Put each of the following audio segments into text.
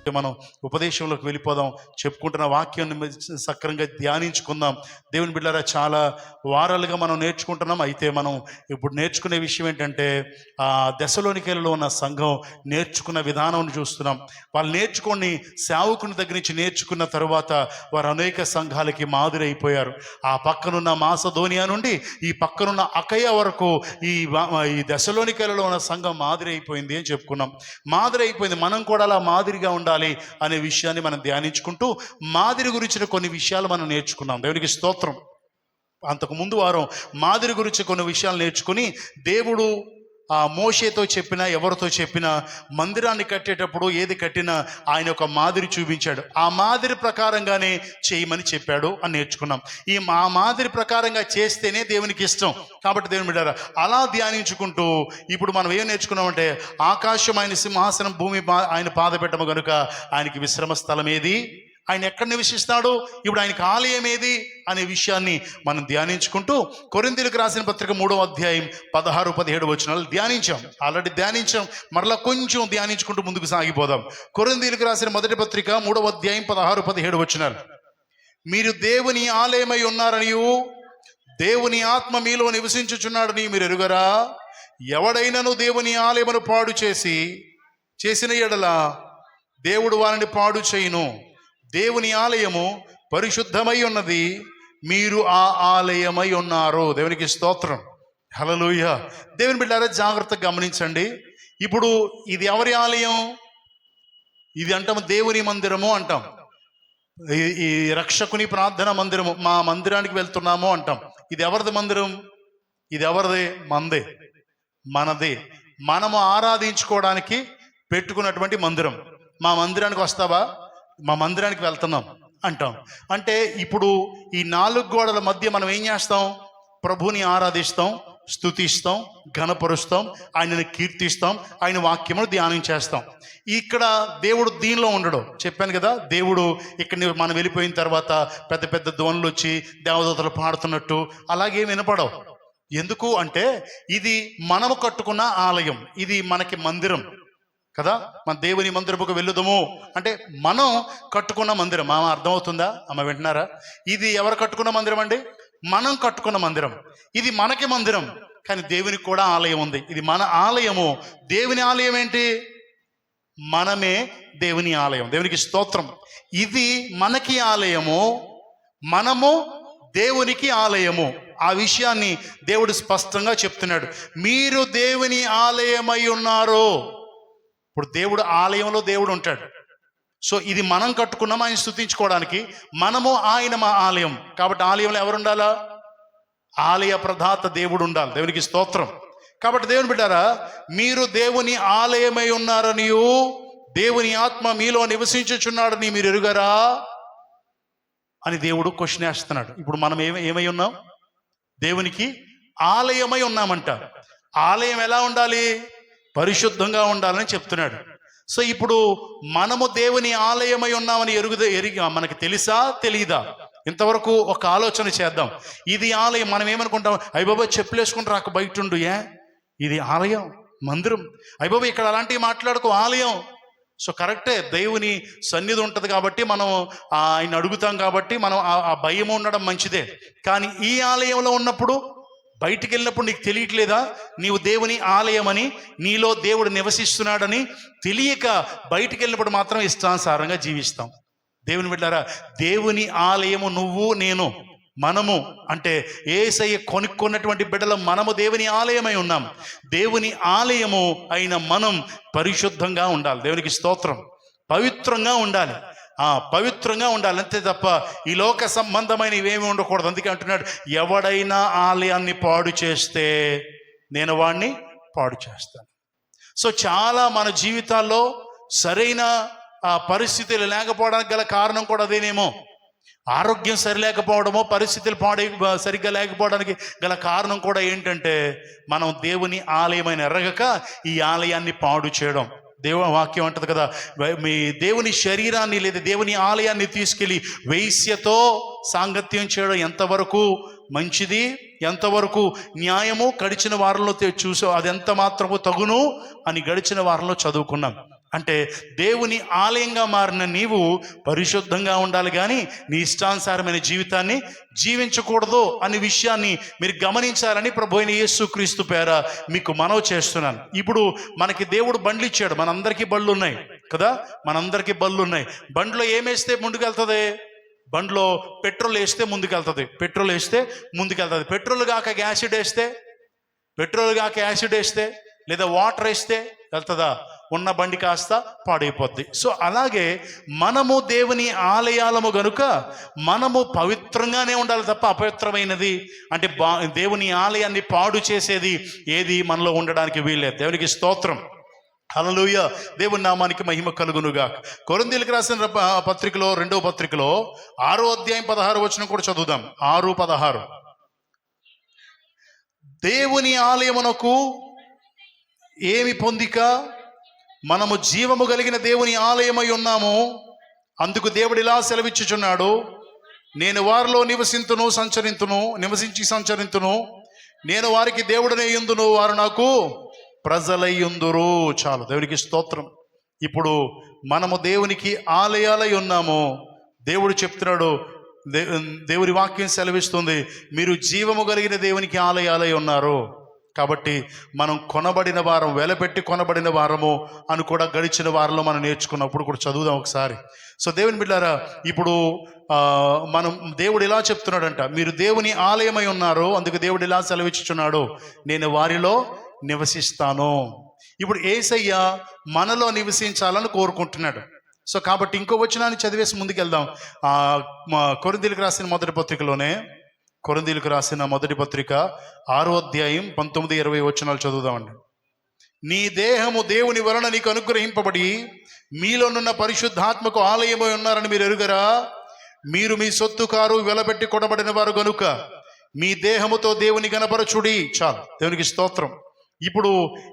మనం ఉపదేశంలోకి వెళ్ళిపోదాం. చెప్పుకుంటున్న వాక్యాన్ని సక్రంగా ధ్యానించుకుందాం. దేవుని బిడ్డలారా, చాలా వారాలుగా మనం నేర్చుకుంటున్నాం. అయితే మనం ఇప్పుడు నేర్చుకునే విషయం ఏంటంటే, ఆ దశలోనికేలలో ఉన్న సంఘం నేర్చుకున్న విధానం చూస్తున్నాం. వాళ్ళు నేర్చుకొని సేవకుని దగ్గర నుంచి నేర్చుకున్న తరువాత వారు అనేక సంఘాలకి మాదిరి అయిపోయారు. ఆ పక్కనున్న మాసధోనియా నుండి ఈ పక్కనున్న అకయ వరకు ఈ దశలోనికేలలో ఉన్న సంఘం మాదిరి అయిపోయింది అని చెప్పుకున్నాం. మాదిరి అయిపోయింది. మనం కూడా అలా మాదిరిగా ఉండాలి అనే విషయాన్ని మనం ధ్యానించుకుంటూ మాదిరి గురించిన కొన్ని విషయాలు మనం నేర్చుకున్నాం. దేవునికి స్తోత్రం. అంతకు ముందు వారం మాదిరి గురించి కొన్ని విషయాలు నేర్చుకుని, దేవుడు ఆ మోషేతో చెప్పినా ఎవరితో చెప్పినా మందిరాన్ని కట్టేటప్పుడు ఏది కట్టినా ఆయన ఒక మాదిరి చూపించాడు. ఆ మాదిరి ప్రకారంగానే చేయమని చెప్పాడు అని నేర్చుకున్నాం. ఆ మాదిరి ప్రకారంగా చేస్తేనే దేవునికి ఇష్టం. కాబట్టి దేవుని బిడ్డారా, అలా ధ్యానించుకుంటూ ఇప్పుడు మనం ఏం నేర్చుకున్నామంటే, ఆకాశం ఆయన సింహాసనం, భూమి ఆయన పాదపీఠము కనుక ఆయనకి విశ్రమ స్థలం ఏది, ఆయన ఎక్కడ నివసిస్తాడు, ఇప్పుడు ఆయనకి ఆలయం ఏది అనే విషయాన్ని మనం ధ్యానించుకుంటూ కొరింథీయులకు రాసిన పత్రిక 3వ అధ్యాయం 16-17 వచనాలు ఆల్రెడీ ధ్యానించాం. మరలా కొంచెం ధ్యానించుకుంటూ ముందుకు సాగిపోదాం. కొరింథీయులకు రాసిన మొదటి పత్రిక 3వ అధ్యాయం 16-17 వచనాలు. మీరు దేవుని ఆలయమై ఉన్నారనియు దేవుని ఆత్మ మీలో నివసించుచున్నాడని మీరు ఎరుగరా? ఎవడైనను దేవుని ఆలయమును పాడు చేసిన ఎడల దేవుడు వారిని పాడు చేయును. దేవుని ఆలయము పరిశుద్ధమై ఉన్నది, మీరు ఆ ఆలయమై ఉన్నారు. దేవునికి స్తోత్రం. హల్లెలూయా. దేవుని బిడ్డలారా, జాగ్రత్తగా గమనించండి. ఇప్పుడు ఇది ఎవరి ఆలయం? ఇది అంటాము దేవుని మందిరము అంటాం. ఈ రక్షకుని ప్రార్థన మందిరము, మా మందిరానికి వెళ్తున్నాము అంటాం. ఇది ఎవరిది మందిరం? ఇది ఎవరిది? మందే, మనదే. మనము ఆరాధించుకోవడానికి పెట్టుకున్నటువంటి మందిరం. మా మందిరానికి వస్తావా? మా మందిరానికి వెళ్తున్నాం అంటాం. అంటే ఇప్పుడు ఈ 4 గోడల మధ్య మనం ఏం చేస్తాం? ప్రభుని ఆరాధిస్తాం, స్తుతిస్తాం, ఘనపరుస్తాం, ఆయనని కీర్తిస్తాం, ఆయన వాక్యమును ధ్యానం చేస్తాం. ఇక్కడ దేవుడు దీనిలో ఉండడు. చెప్పాను కదా, దేవుడు ఇక్కడ మనం వెళ్ళిపోయిన తర్వాత పెద్ద పెద్ద ధ్వనులు వచ్చి దేవదూతలు పాడుతున్నట్టు అలాగే వినపడవు. ఎందుకు అంటే ఇది మనము కట్టుకున్న ఆలయం, ఇది మనకి మందిరం కదా. మన దేవుని మందిరముకు వెళ్ళుదము అంటే మనం కట్టుకున్న మందిరం. అమ్మ అర్థమవుతుందా? అమ్మ వింటున్నారా? ఇది ఎవరు కట్టుకున్న మందిరం అండి? మనం కట్టుకున్న మందిరం. ఇది మనకి మందిరం, కానీ దేవునికి కూడా ఆలయం ఉంది. ఇది మన ఆలయము. దేవుని ఆలయం ఏంటి? మనమే దేవుని ఆలయం. దేవునికి స్తోత్రం. ఇది మనకి ఆలయము, మనము దేవునికి ఆలయము. ఆ విషయాన్ని దేవుడు స్పష్టంగా చెప్తున్నాడు. మీరు దేవుని ఆలయమై ఉన్నారు. ఇప్పుడు దేవుడు ఆలయంలో దేవుడు ఉంటాడు. సో ఇది మనం కట్టుకున్నాం ఆయన స్తుతించుకోవడానికి. మనము ఆయన మా ఆలయం. కాబట్టి ఆలయంలో ఎవరు ఉండాలా? ఆలయ ప్రదాత దేవుడు ఉండాలి. దేవునికి స్తోత్రం. కాబట్టి దేవుని బిడ్డారా, మీరు దేవుని ఆలయమై ఉన్నారనియు దేవుని ఆత్మ మీలో నివసించుచున్నాడని మీరు ఎరుగరా అని దేవుడు క్వశ్చన్ వేస్తున్నాడు. ఇప్పుడు మనం ఏమై ఉన్నాం? దేవునికి ఆలయమై ఉన్నామంట. ఆలయం ఎలా ఉండాలి? పరిశుద్ధంగా ఉండాలని చెప్తున్నాడు. సో ఇప్పుడు మనము దేవుని ఆలయమై ఉన్నామని ఎరిగి మనకి తెలుసా తెలియదా? ఇంతవరకు ఒక ఆలోచన చేద్దాం. ఇది ఆలయం. మనం ఏమనుకుంటాం? అయ్యబాబా చెప్పులు వేసుకుంటూ రాక బయట ఉండు. ఇది ఆలయం, మందిరం. అయ్యబాబా ఇక్కడ అలాంటివి మాట్లాడుకో, ఆలయం. సో కరెక్టే, దేవుని సన్నిధి ఉంటుంది కాబట్టి మనం ఆయన అడుగుతాం కాబట్టి మనం ఆ భయం ఉండడం మంచిదే. కానీ ఈ ఆలయంలో ఉన్నప్పుడు, బయటికి వెళ్ళినప్పుడు నీకు తెలియట్లేదా నీవు దేవుని ఆలయమని, నీలో దేవుడు నివసిస్తున్నాడని? తెలియక బయటికి వెళ్ళినప్పుడు మాత్రం ఇష్టానుసారంగా జీవిస్తాం. దేవుని బిడ్డలారా, దేవుని ఆలయము నువ్వు నేను మనము. అంటే యేసయ్య కొనుక్కున్నటువంటి బిడ్డలు మనము దేవుని ఆలయమై ఉన్నాం. దేవుని ఆలయము అయిన మనం పరిశుద్ధంగా ఉండాలి. దేవునికి స్తోత్రం. పవిత్రంగా ఉండాలి. పవిత్రంగా ఉండాలి, అంతే తప్ప ఈ లోక సంబంధమైన ఇవేమి ఉండకూడదు. అందుకే అంటున్నాడు, ఎవడైనా ఆలయాన్ని పాడు చేస్తే నేను వాడిని పాడు చేస్తాను. సో చాలా మన జీవితాల్లో సరైన పరిస్థితులు లేకపోవడానికి గల కారణం కూడా అదేనేమో. ఆరోగ్యం సరిలేకపోవడమో, పరిస్థితులు సరిగ్గా లేకపోవడానికి గల కారణం కూడా ఏంటంటే, మనం దేవుని ఆలయమైన ఎరగక ఈ ఆలయాన్ని పాడు చేయడం. వాక్యం అంటది కదా, మీ దేవుని శరీరాన్ని లేదా దేవుని ఆలయాన్ని తీసుకెళ్ళి వేశ్యతో సాంగత్యం చేయడం ఎంతవరకు మంచిది, ఎంతవరకు న్యాయము గడిచిన వారంలో చూసాం. అది ఎంత మాత్రము తగును అని గడిచిన వారంలో చదువుకున్నాం. అంటే దేవుని ఆలయంగా మారిన నీవు పరిశుద్ధంగా ఉండాలి, కానీ నీ ఇష్టానుసారమైన జీవితాన్ని జీవించకూడదు అనే విషయాన్ని మీరు గమనించాలని ప్రభు అయిన యేసుక్రీస్తు పేర మీకు మనవి చేస్తున్నాను. ఇప్పుడు మనకి దేవుడు బండ్లు ఇచ్చాడు, మనందరికీ బళ్ళు ఉన్నాయి కదా, మనందరికీ బళ్ళు ఉన్నాయి. బండ్లో ఏమేస్తే ముందుకెళ్తుంది? బండ్లో పెట్రోల్ వేస్తే ముందుకెళ్తుంది, పెట్రోల్ వేస్తే ముందుకెళ్తుంది. పెట్రోల్ కాక యాసిడ్ వేస్తే, పెట్రోల్ కాక యాసిడ్ వేస్తే లేదా వాటర్ వేస్తే వెళ్తుందా? ఉన్న బండి కాస్త పాడైపోద్ది. సో అలాగే మనము దేవుని ఆలయాలము గనుక మనము పవిత్రంగానే ఉండాలి తప్ప అపవిత్రమైనది అంటే దేవుని ఆలయాన్ని పాడు చేసేది ఏది మనలో ఉండడానికి వీల్లేదు. దేవునికి స్తోత్రం, హల్లెలూయా. దేవుని నామానికి మహిమ కలుగునుగా. కొరింథీయులకు రాసిన పత్రికలో, 2వ పత్రికలో 6వ అధ్యాయం 16 వచనం కూడా చదువుదాం. 6:16. దేవుని ఆలయమునకు ఏమి పొందిక? మనము జీవము కలిగిన దేవుని ఆలయమై ఉన్నాము. అందుకు దేవుడు ఇలా సెలవిచ్చుచున్నాడు, నేను వారిలో నివసించి సంచరింతును. నేను వారికి దేవుడనయ్యుందును, వారు నాకు ప్రజలయ్యుందురు. చాలు, దేవునికి స్తోత్రం. ఇప్పుడు మనము దేవునికి ఆలయాలై ఉన్నాము. దేవుడు చెప్తున్నాడు, దేవుని వాక్యం సెలవిస్తుంది, మీరు జీవము కలిగిన దేవునికి ఆలయాలై ఉన్నారు. కాబట్టి మనం కొనబడిన వారం, వెలపెట్టి కొనబడిన వారము అని కూడా గడిచిన వారంలో మనం నేర్చుకున్నప్పుడు కూడా చదువుదాం ఒకసారి. సో దేవుని బిడ్డారా, ఇప్పుడు మనం దేవుడు ఇలా చెప్తున్నాడంట, మీరు దేవుని ఆలయమై ఉన్నారు. అందుకు దేవుడు ఇలా సెలవిచ్చుచున్నాడు, నేను వారిలో నివసిస్తాను. ఇప్పుడు యేసయ్య మనలో నివసించాలని కోరుకుంటున్నాడు. సో కాబట్టి ఇంకో వచనాన్ని చదివేసి ముందుకెళ్దాం. కొరింథీయులకు రాసిన మొదటి పత్రికలోనే, కొరింథీయులకు రాసిన మొదటి పత్రిక 6వ అధ్యాయం 19-20 వచనాలు చదువుదామండి. నీ దేహము దేవుని వలన నీకు అనుగ్రహింపబడి మీలోనున్న పరిశుద్ధాత్మకు ఆలయమై ఉన్నారని మీరు ఎరుగరా? మీరు మీ సొత్తు కారు, వెలబెట్టి కొనబడిన వారు గనుక మీ దేహముతో దేవుని గణపరచుడి. చాలు, దేవునికి స్తోత్రం. ఇప్పుడు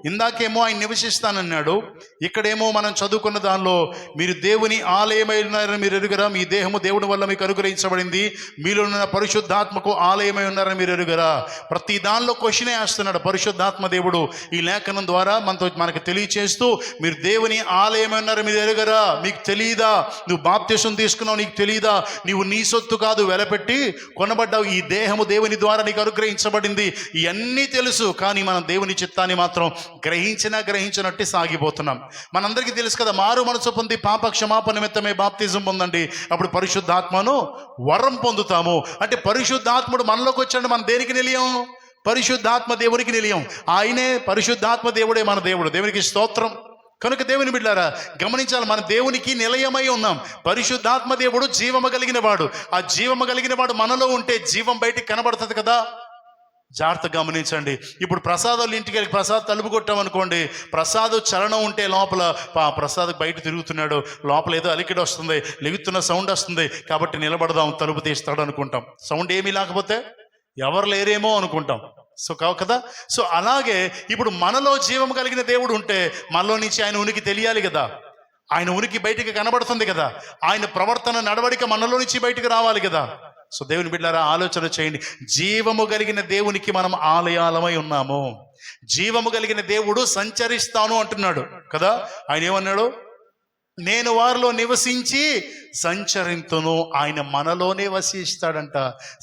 ఇందాకేమో ఆయన నివసిస్తానన్నాడు, ఇక్కడేమో మనం చదువుకున్న దానిలో మీరు దేవుని ఆలయమై ఉన్నారని మీరు ఎరుగరా? మీ దేహము దేవుని వల్ల మీకు అనుగ్రహించబడింది, మీలో ఉన్న పరిశుద్ధాత్మకు ఆలయమై ఉన్నారని మీరు ఎరుగరా? ప్రతి దానిలో క్వశ్చనే వేస్తున్నాడు పరిశుద్ధాత్మ దేవుడు ఈ లేఖనం ద్వారా మనకు తెలియచేస్తూ, మీరు దేవుని ఆలయమై ఉన్నారని మీరు ఎరుగరా? మీకు తెలియదా? నువ్వు బాప్తిసం తీసుకున్నావు, నీకు తెలియదా? నీవు నీ సొత్తు కాదు, వెలపెట్టి కొనబడ్డావు. ఈ దేహము దేవుని ద్వారా నీకు అనుగ్రహించబడింది. ఇవన్నీ తెలుసు, కానీ మనం దేవుని చిత్తాన్ని మాత్రం గ్రహించినట్టు సాగిపోతున్నాం. మనందరికీ తెలుసు కదా, మారు మనసు పొంది పాప క్షమాపణ నిమిత్తమే బాప్తిజం పొందండి, అప్పుడు పరిశుద్ధాత్మను వరం పొందుతాము. అంటే పరిశుద్ధాత్ముడు మనలోకి వచ్చాడు, మనం దేనికి నిలయం? పరిశుద్ధాత్మ దేవునికి నిలయం. ఆయనే పరిశుద్ధాత్మ దేవుడే మన దేవుడు. దేవునికి స్తోత్రం. కనుక దేవుని బిడ్డారా గమనించాలి, మన దేవునికి నిలయమై ఉన్నాం. పరిశుద్ధాత్మ దేవుడు జీవము కలిగిన వాడు. ఆ జీవము కలిగిన వాడు మనలో ఉంటే జీవం బయటికి కనబడుతుంది కదా. జాగ్రత్త గమనించండి. ఇప్పుడు ప్రసాదాలు ఇంటికి వెళ్ళి ప్రసాద్ తలుపు కొట్టామనుకోండి, ప్రసాద్ చలనం ఉంటే లోపల ప్రసాద్ బయట తిరుగుతున్నాడు, లోపల ఏదో అలికిడి వస్తుంది, లెగుతున్న సౌండ్ వస్తుంది, కాబట్టి నిలబడదాం, తలుపు తీస్తాడు అనుకుంటాం. సౌండ్ ఏమీ లేకపోతే ఎవరు లేరేమో అనుకుంటాం. సో కదా. సో అలాగే ఇప్పుడు మనలో జీవం కలిగిన దేవుడు ఉంటే మనలో నుంచి ఆయన ఉనికి తెలియాలి కదా, ఆయన ఉనికి బయటికి కనబడుతుంది కదా, ఆయన ప్రవర్తన నడవడిక మనలో నుంచి బయటికి రావాలి కదా. సో దేవుని బిడ్డలారా ఆలోచన చేయండి, జీవము కలిగిన దేవునికి మనం ఆలయాలమై ఉన్నాము. జీవము కలిగిన దేవుడు సంచరిస్తాను అంటున్నాడు కదా. ఆయన ఏమన్నాడు? నేను వారిలో నివసించి సంచరింతును. ఆయన మనలోనే వసిస్తాడంట,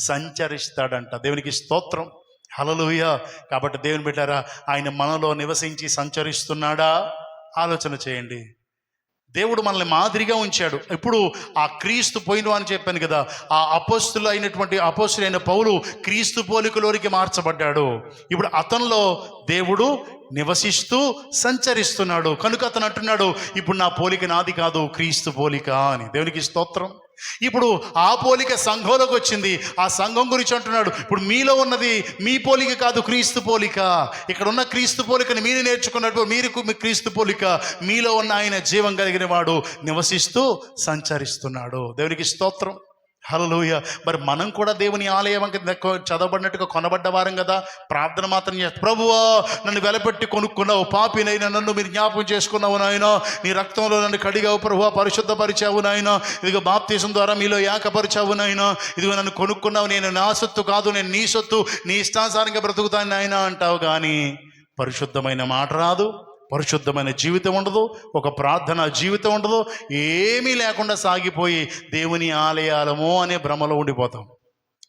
సంచరిస్తాడంట. దేవునికి స్తోత్రం, హల్లెలూయా. కాబట్టి దేవుని బిడ్డలారా ఆయన మనలో నివసించి సంచరిస్తున్నాడా? ఆలోచన చేయండి. దేవుడు మనల్ని మాదిరిగా ఉంచాడు. ఇప్పుడు ఆ క్రీస్తు పోయిన అని చెప్పాను కదా, ఆ అపోస్తులైన పౌలు క్రీస్తు పోలికలోనికి మార్చబడ్డాడు. ఇప్పుడు అతనిలో దేవుడు నివసిస్తూ సంచరిస్తున్నాడు. కనుక అతను అంటున్నాడు, ఇప్పుడు నా పోలిక నాది కాదు, క్రీస్తు పోలిక అని. దేవునికి స్తోత్రం. ఇప్పుడు ఆ పోలిక సంఘంలోకి వచ్చింది. ఆ సంఘం గురించి అంటున్నాడు, ఇప్పుడు మీలో ఉన్నది మీ పోలిక కాదు, క్రీస్తు పోలిక. ఇక్కడ ఉన్న క్రీస్తు పోలికని మీరు నేర్చుకున్నట్టు మీరు క్రీస్తు పోలిక, మీలో ఉన్న ఆయన జీవం కలిగిన వాడు నివసిస్తూ సంచరిస్తున్నాడు. దేవునికి స్తోత్రం, హల్లెలూయా. మరి మనం కూడా దేవుని ఆలయం చదవబడినట్టుగా కొనబడ్డ వారం కదా. ప్రార్థన మాత్రం చేస్తాం, ప్రభువా నన్ను వెలపెట్టి కొనుక్కున్నావు, పాపినైనా నన్ను మీరు జ్ఞాపకం చేసుకున్నావు నాయన, నీ రక్తంలో నన్ను కడిగావు ప్రభువా, పరిశుద్ధపరిచావు నాయన, ఇదిగో బాప్తిసం ద్వారా మీలో ఏకపరిచావు నాయన, ఇదిగో నన్ను కొనుక్కున్నావు, నేను నా సొత్తు కాదు, నేను నీ సొత్తు, నీ ఇష్టానుసారంగా బ్రతుకుతాను నాయన అంటావు. కానీ పరిశుద్ధమైన మాట రాదు, పరిశుద్ధమైన జీవితం ఉండదు, ఒక ప్రార్థన జీవితం ఉండదు, ఏమీ లేకుండా సాగిపోయి దేవుని ఆలయాలము అనే భ్రమలో ఉండిపోతాం.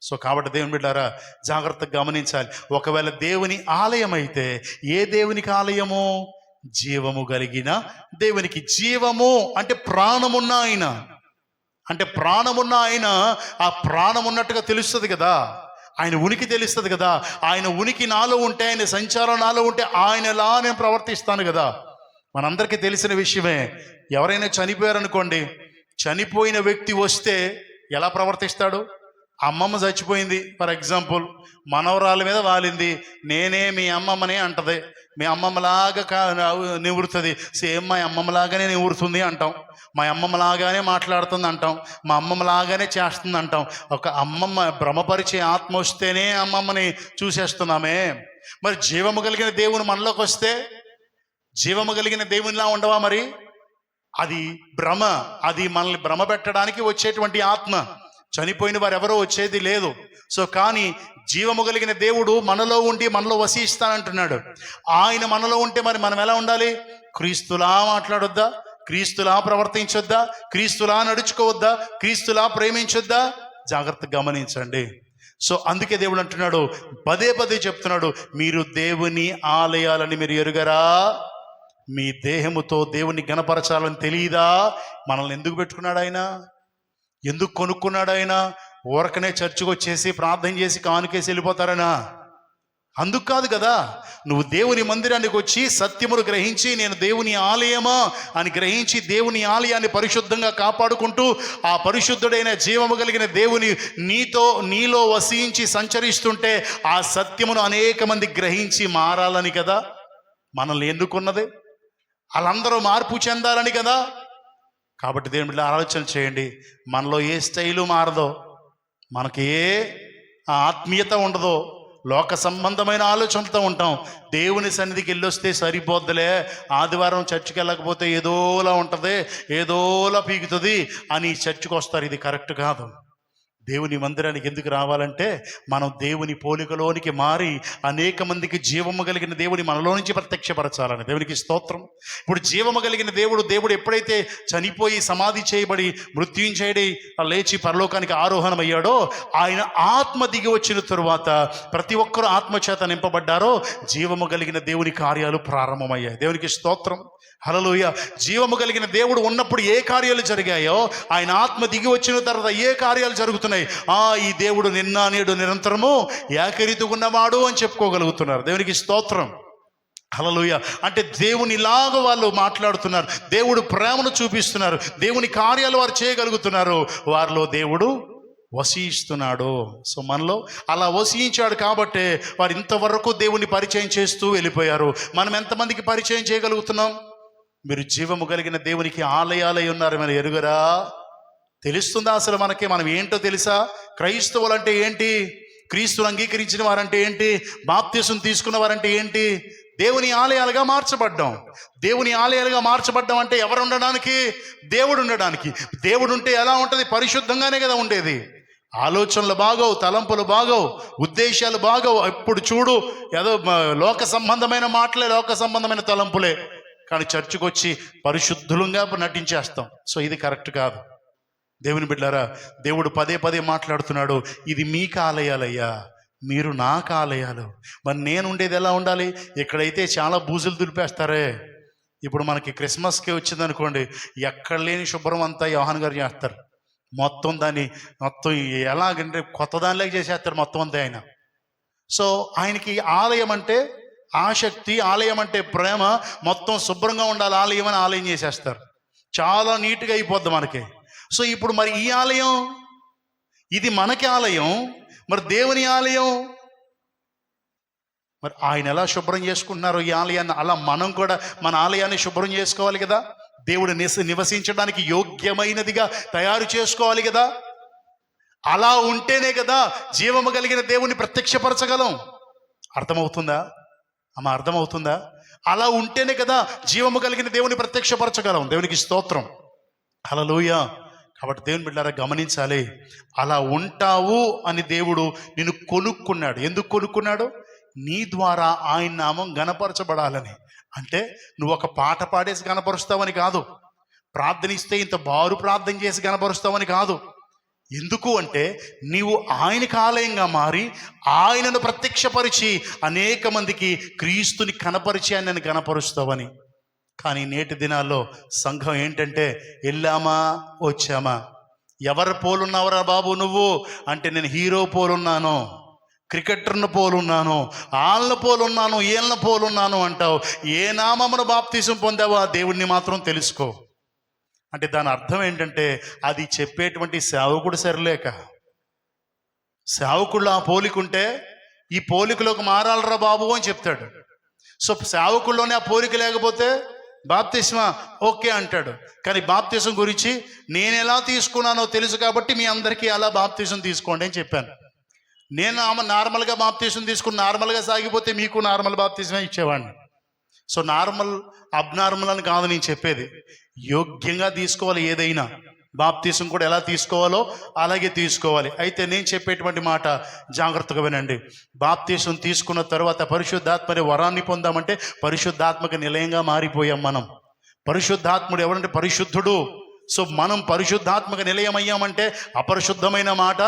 సో కాబట్టి దేవుని బిడ్డారా జాగ్రత్తగా గమనించాలి. ఒకవేళ దేవుని ఆలయం అయితే ఏ దేవునికి ఆలయము? జీవము కలిగిన దేవునికి. జీవము అంటే ప్రాణమున్న ఆయన, అంటే ప్రాణమున్న ఆయన. ఆ ప్రాణం ఉన్నట్టుగా తెలుస్తుంది కదా, ఆయన ఉనికి తెలుస్తుంది కదా. ఆయన ఉనికి నాలో ఉంటే, ఆయన సంచారం నాలో ఉంటే ఆయనలా నేను ప్రవర్తిస్తాను కదా. మనందరికీ తెలిసిన విషయమే. ఎవరైనా చనిపోయారనుకోండి, చనిపోయిన వ్యక్తి వస్తే ఎలా ప్రవర్తిస్తాడు? అమ్మమ్మ చచ్చిపోయింది ఫర్ ఎగ్జాంపుల్, మనవరాల మీద వాలింది, నేనే మీ అమ్మమ్మనే అంటది. మీ అమ్మమ్మలాగా నివృతుంది, సేమ్ మా అమ్మమ్మలాగానే నివృతుంది అంటాం. మా అమ్మమ్మలాగానే మాట్లాడుతుంది అంటాం, మా అమ్మమ్మలాగానే చేస్తుంది అంటాం. ఒక అమ్మమ్మ భ్రమపరిచే ఆత్మ వస్తేనే అమ్మమ్మని చూసేస్తున్నామే. మరి జీవము కలిగిన దేవుని మనలోకి వస్తే జీవము కలిగిన దేవునిలా ఉండవా? మరి అది భ్రమ, అది మనల్ని భ్రమ పెట్టడానికి వచ్చేటువంటి ఆత్మ. చనిపోయిన వారు ఎవరో వచ్చేది లేదు. సో కానీ జీవము కలిగిన దేవుడు మనలో ఉండి మనలో వసిస్తానంటున్నాడు. ఆయన మనలో ఉంటే మరి మనం ఎలా ఉండాలి? క్రీస్తులా మాట్లాడొద్దా? క్రీస్తులా ప్రవర్తించొద్దా? క్రీస్తులా నడుచుకోవద్దా? క్రీస్తులా ప్రేమించొద్దా? జాగ్రత్తగా గమనించండి. సో అందుకే దేవుడు అంటున్నాడు, పదే పదే చెప్తున్నాడు, మీరు దేవుని ఆలయాలని మీరు ఎరుగరా? మీ దేహముతో దేవుని గణపరచాలని తెలియదా? మనల్ని ఎందుకు పెట్టుకున్నాడు ఆయన? ఎందుకు కొనుక్కున్నాడు ఆయన? ఊరకనే చర్చికి వచ్చేసి ప్రార్థన చేసి కానుకేసి వెళ్ళిపోతారనా? అందుకు కాదు కదా. నువ్వు దేవుని మందిరానికి వచ్చి సత్యమును గ్రహించి నేను దేవుని ఆలయమా అని గ్రహించి దేవుని ఆలయాన్ని పరిశుద్ధంగా కాపాడుకుంటూ ఆ పరిశుద్ధుడైన జీవము కలిగిన దేవుని నీలో వసించి సంచరిస్తుంటే ఆ సత్యమును అనేక మంది గ్రహించి మారాలని కదా మనల్ని ఎన్నుకున్నది. వాళ్ళందరూ మార్పు చెందాలని కదా. కాబట్టి దేవుని బిడ్డలు ఆలోచన చేయండి. మనలో ఏ స్టైలు మారదో, మనకి ఏ ఆత్మీయత ఉండదో, లోక సంబంధమైన ఆలోచనలతో ఉంటాం. దేవుని సన్నిధికి వెళ్ళొస్తే సరిపోద్దులే, ఆదివారం చర్చికి వెళ్ళకపోతే ఏదోలా ఉంటుంది, ఏదోలా పీకుతుంది అని చర్చికి వస్తారు. ఇది కరెక్ట్ కాదు. దేవుని మందిరానికి ఎందుకు రావాలంటే మనం దేవుని పోలికలోనికి మారి అనేక మందికి జీవము కలిగిన దేవుని మనలో నుంచి ప్రత్యక్షపరచాలని. దేవునికి స్తోత్రం. ఇప్పుడు జీవము కలిగిన దేవుడు ఎప్పుడైతే చనిపోయి సమాధి చేయబడి మృత్యుంజయుడై లేచి పరలోకానికి ఆరోహణమయ్యాడో, ఆయన ఆత్మ దిగి వచ్చిన తరువాత ప్రతి ఒక్కరూ ఆత్మచేత నింపబడ్డారో జీవము కలిగిన దేవుని కార్యాలు ప్రారంభమయ్యాయి. దేవునికి స్తోత్రం. హల్లెలూయా. జీవము కలిగిన దేవుడు ఉన్నప్పుడు ఏ కార్యాలు జరిగాయో, ఆయన ఆత్మ దిగి వచ్చిన తర్వాత ఏ కార్యాలు జరుగుతున్నాయి. ఈ దేవుడు నిన్న నేడు నిరంతరము ఏకరీతిగున్నవాడు అని చెప్పుకోగలుగుతున్నారు. దేవునికి స్తోత్రం. హల్లెలూయా. అంటే దేవునిలాగ వాళ్ళు మాట్లాడుతున్నారు, దేవుడు ప్రేమను చూపిస్తున్నారు, దేవుని కార్యాలు వారు చేయగలుగుతున్నారు, వారిలో దేవుడు వసిస్తున్నాడు. సో మనలో అలా వసించాడు కాబట్టి వారు ఇంతవరకు దేవుని పరిచయం చేస్తూ వెళ్ళిపోయారు. మనం ఎంతమందికి పరిచయం చేయగలుగుతున్నాం? మీరు జీవము కలిగిన దేవునికి ఆలయాలై ఉన్నారు, మనం ఎరుగరా? తెలుస్తుందా అసలు మనకి? మనం ఏంటో తెలుసా? క్రైస్తవులు అంటే ఏంటి? క్రీస్తుని అంగీకరించిన వారంటే ఏంటి? బాప్తిసం తీసుకున్న వారంటే ఏంటి? దేవుని ఆలయాలుగా మార్చబడ్డాం. దేవుని ఆలయాలుగా మార్చబడ్డాం అంటే ఎవరు ఉండడానికి? దేవుడు ఉండడానికి. దేవుడు ఉంటే ఎలా ఉంటుంది? పరిశుద్ధంగానే కదా ఉండేది. ఆలోచనలు బాగోవు, తలంపులు బాగోవు, ఉద్దేశాలు బాగోవు. ఎప్పుడు చూడు ఏదో లోక సంబంధమైన మాటలే, లోక సంబంధమైన తలంపులే. కానీ చర్చికి వచ్చి పరిశుద్ధులంగా నటించేస్తాం. సో ఇది కరెక్ట్ కాదు. దేవుని బిడ్డలారా, దేవుడు పదే పదే మాట్లాడుతున్నాడు, ఇది మీకు ఆలయాలయ్యా, మీరు నాకు ఆలయాలు. మరి నేను ఉండేది ఎలా ఉండాలి? ఇక్కడైతే చాలా బూజులు దులిపేస్తారే. ఇప్పుడు మనకి క్రిస్మస్కి వచ్చిందనుకోండి, ఎక్కడ లేని శుభ్రం అంతా యోహాన్ గారు చేస్తారు. మొత్తం ఎలాగంటే కొత్త దానిలాగా చేసేస్తారు మొత్తం అంతా ఆయన. సో ఆయనకి ఆలయం అంటే ఆసక్తి, ఆలయం అంటే ప్రేమ. మొత్తం శుభ్రంగా ఉండాలి ఆలయం అని ఆలయం చేసేస్తారు. చాలా నీట్గా అయిపోద్ది మనకి. సో ఇప్పుడు మరి ఈ ఆలయం, ఇది మనకి ఆలయం, మరి దేవుని ఆలయం, మరి ఆయన ఎలా శుభ్రం చేసుకుంటున్నారు ఈ ఆలయాన్ని, అలా మనం కూడా మన ఆలయాన్ని శుభ్రం చేసుకోవాలి కదా. దేవుడు నివసించడానికి యోగ్యమైనదిగా తయారు చేసుకోవాలి కదా. అలా ఉంటేనే కదా జీవము కలిగిన దేవుని ప్రత్యక్షపరచగలం. అర్థమవుతుందా అమ్మ? అర్థమవుతుందా? అలా ఉంటేనే కదా జీవము కలిగిన దేవుని ప్రత్యక్షపరచగలం. దేవునికి స్తోత్రం. హల్లెలూయా. కాబట్టి దేవుని బిడ్డలారా గమనించాలి, అలా ఉంటావు అని దేవుడు నిన్ను కొనుక్కున్నాడు. ఎందుకు కొనుక్కున్నాడు? నీ ద్వారా ఆయన నామం గణపరచబడాలని. అంటే నువ్వు ఒక పాట పాడేసి కనపరుస్తావని కాదు, ప్రార్థనిస్తే ఇంత బారు ప్రార్థన చేసి కనపరుస్తావని కాదు. ఎందుకు అంటే నీవు ఆయనకు ఆలయంగా మారి ఆయనను ప్రత్యక్షపరిచి అనేక మందికి క్రీస్తుని కనపరిచి ఆయనను కనపరుస్తావని. కానీ నేటి దినాల్లో సంఘం ఏంటంటే వెళ్ళామా వచ్చామా, ఎవరు పోలున్నావురా బాబు నువ్వు అంటే నేను హీరో పోలున్నాను, క్రికెటర్ను పోలున్నాను, వాళ్ళ పోలున్నాను, వీళ్ళ పోలున్నాను అంటావు. ఏ నామమున బాప్తీసం పొందావో ఆ దేవుణ్ణి మాత్రం తెలుసుకో. అంటే దాని అర్థం ఏంటంటే అది చెప్పేటువంటి సేవకుడు సరిలేక, సేవకుళ్ళు ఆ పోలికుంటే ఈ పోలికలోకి మారాలరా బాబు అని చెప్తాడు. సో సేవకుల్లోనే ఆ పోలిక లేకపోతే బాప్తిస్మా ఓకే అంటాడు. కానీ బాప్తిసం గురించి నేను ఎలా తీసుకున్నానో తెలుసు కాబట్టి మీ అందరికీ అలా బాప్తిసం తీసుకోండి అని చెప్పాను. నేను నార్మల్గా బాప్తిసం తీసుకుని నార్మల్గా సాగిపోతే మీకు నార్మల్ బాప్తిసమే ఇచ్చేవాడిని. సో నార్మల్ అబ్నార్మల్ అని కాదు నేను చెప్పేది, యోగ్యంగా తీసుకోవాలి. ఏదైనా బాప్తిసం కూడా ఎలా తీసుకోవాలో అలాగే తీసుకోవాలి. అయితే నేను చెప్పేటువంటి మాట జాగ్రత్తగా వినండి. బాప్తిసం తీసుకున్న తర్వాత పరిశుద్ధాత్మని వరాన్ని పొందామంటే పరిశుద్ధాత్మక నిలయంగా మారిపోయాం మనం. పరిశుద్ధాత్ముడు ఎవరంటే పరిశుద్ధుడు. సో మనం పరిశుద్ధాత్మక నిలయం అయ్యామంటే అపరిశుద్ధమైన మాట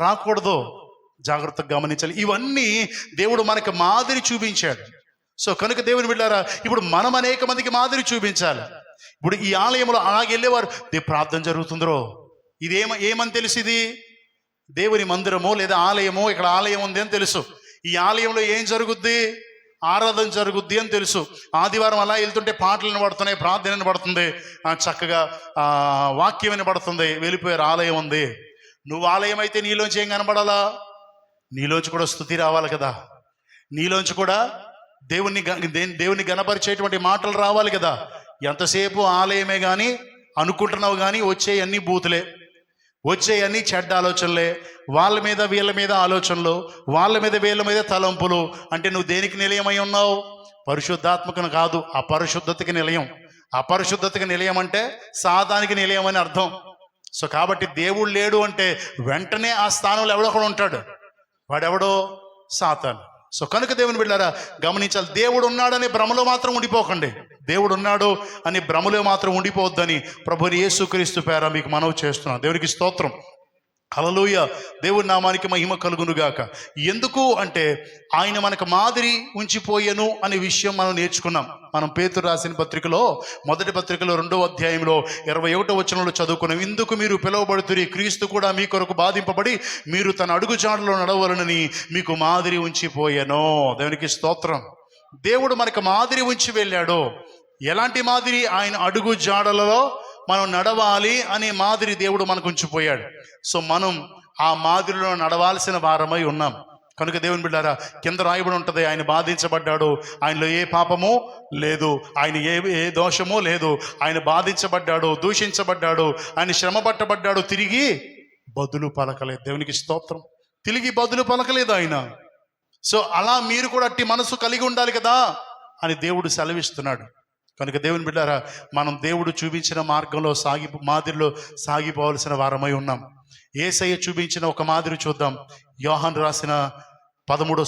రాకూడదు. జాగ్రత్తగా గమనించాలి. ఇవన్నీ దేవుడు మనకు మాదిరి చూపించాడు. సో కనుక దేవుని బిడ్డారా, ఇప్పుడు మనం అనేక మందికి మాదిరి చూపించాలి. ఇప్పుడు ఈ ఆలయంలో అలాగే వెళ్ళేవారు, ప్రార్థన జరుగుతుందో ఏమని తెలుసు, ఇది దేవుని మందిరమో లేదా ఆలయమో, ఇక్కడ ఆలయం ఉంది అని తెలుసు. ఈ ఆలయంలో ఏం జరుగుద్ది, ఆరాధన జరుగుద్ది అని తెలుసు. ఆదివారం అలా వెళ్తుంటే పాటలు వినబడుతున్నాయి, ప్రార్థన వినబడుతుంది, చక్కగా వాక్యం వినబడుతుంది, వెళ్ళిపోయారు ఆలయం ఉంది. నువ్వు ఆలయం అయితే నీలోంచి ఏం కనబడాలా, నీలోంచి కూడా స్తుతి రావాలి కదా, నీలోంచి కూడా దేవుణ్ణి గణపరిచేటువంటి మాటలు రావాలి కదా. ఎంతసేపు ఆలయమే కానీ అనుకుంటున్నావు, కానీ వచ్చేయన్నీ బూతులే, వచ్చేయన్నీ చెడ్డ ఆలోచనలే, వాళ్ళ మీద వీళ్ళ మీద ఆలోచనలు, వాళ్ళ మీద వీళ్ళ మీద తలంపులు. అంటే నువ్వు దేనికి నిలయమై ఉన్నావు, పరిశుద్ధాత్మకను కాదు, అపరిశుద్ధతకి నిలయం. అపరిశుద్ధతకి నిలయం అంటే సాతానికి నిలయం అని అర్థం. సో కాబట్టి దేవుడు లేడు అంటే వెంటనే ఆ స్థానంలో ఎవడొకడు ఉంటాడు, వాడెవడో సాతాను. సో కనుక దేవుని బిడ్డారా గమనించాలి, దేవుడు ఉన్నాడనే భ్రమలో మాత్రం ఉండిపోకండి. దేవుడు ఉన్నాడు అని భ్రమలో మాత్రం ఉండిపోవద్దని ప్రభువు యేసుక్రీస్తు పేర మీకు మనవి చేస్తున్నాను. దేవునికి స్తోత్రం, హల్లెలూయా. దేవుని నామానికి మహిమ కలుగునుగాక. ఎందుకు అంటే ఆయన మనకు మాదిరి ఉంచిపోయెను అనే విషయం మనం నేర్చుకున్నాం. మనం పేతురు రాసిన పత్రికలో మొదటి పత్రికలో 2వ అధ్యాయంలో 21వ వచనంలో చదువుకున్నాం. ఇందుకు మీరు పిలువబడుతురి, క్రీస్తు కూడా మీ కొరకు బాధింపబడి మీరు తన అడుగుజాడలో నడవాలనని మీకు మాదిరి ఉంచిపోయెను. దేవునికి స్తోత్రం. దేవుడు మనకు మాదిరి ఉంచి వెళ్ళాడు. ఎలాంటి మాదిరి, ఆయన అడుగు జాడలలో మనం నడవాలి అనే మాదిరి దేవుడు మనకు ఉంచిపోయాడు. సో మనం ఆ మాదిరిలో నడవాల్సిన వారమై ఉన్నాం. కనుక దేవుని బిడ్డారా కింద రాయబడి ఉంటుంది, ఆయన బాధించబడ్డాడు, ఆయనలో ఏ పాపము లేదు, ఆయన ఏ దోషము లేదు, ఆయన బాధించబడ్డాడు, దూషించబడ్డాడు, ఆయన శ్రమ పట్టబడ్డాడు, తిరిగి బదులు పలకలేదు. దేవునికి స్తోత్రం. తిరిగి బదులు పలకలేదు ఆయన. సో అలా మీరు కూడా అట్టి మనసు కలిగి ఉండాలి కదా అని దేవుడు సెలవిస్తున్నాడు. కనుక దేవుని బిడ్డారా మనం దేవుడు చూపించిన మార్గంలో మాదిరిలో సాగిపోవలసిన వారమై ఉన్నాం. యేసయ్య చూపించిన ఒక మాదిరి చూద్దాం. యోహాను రాసిన 13వ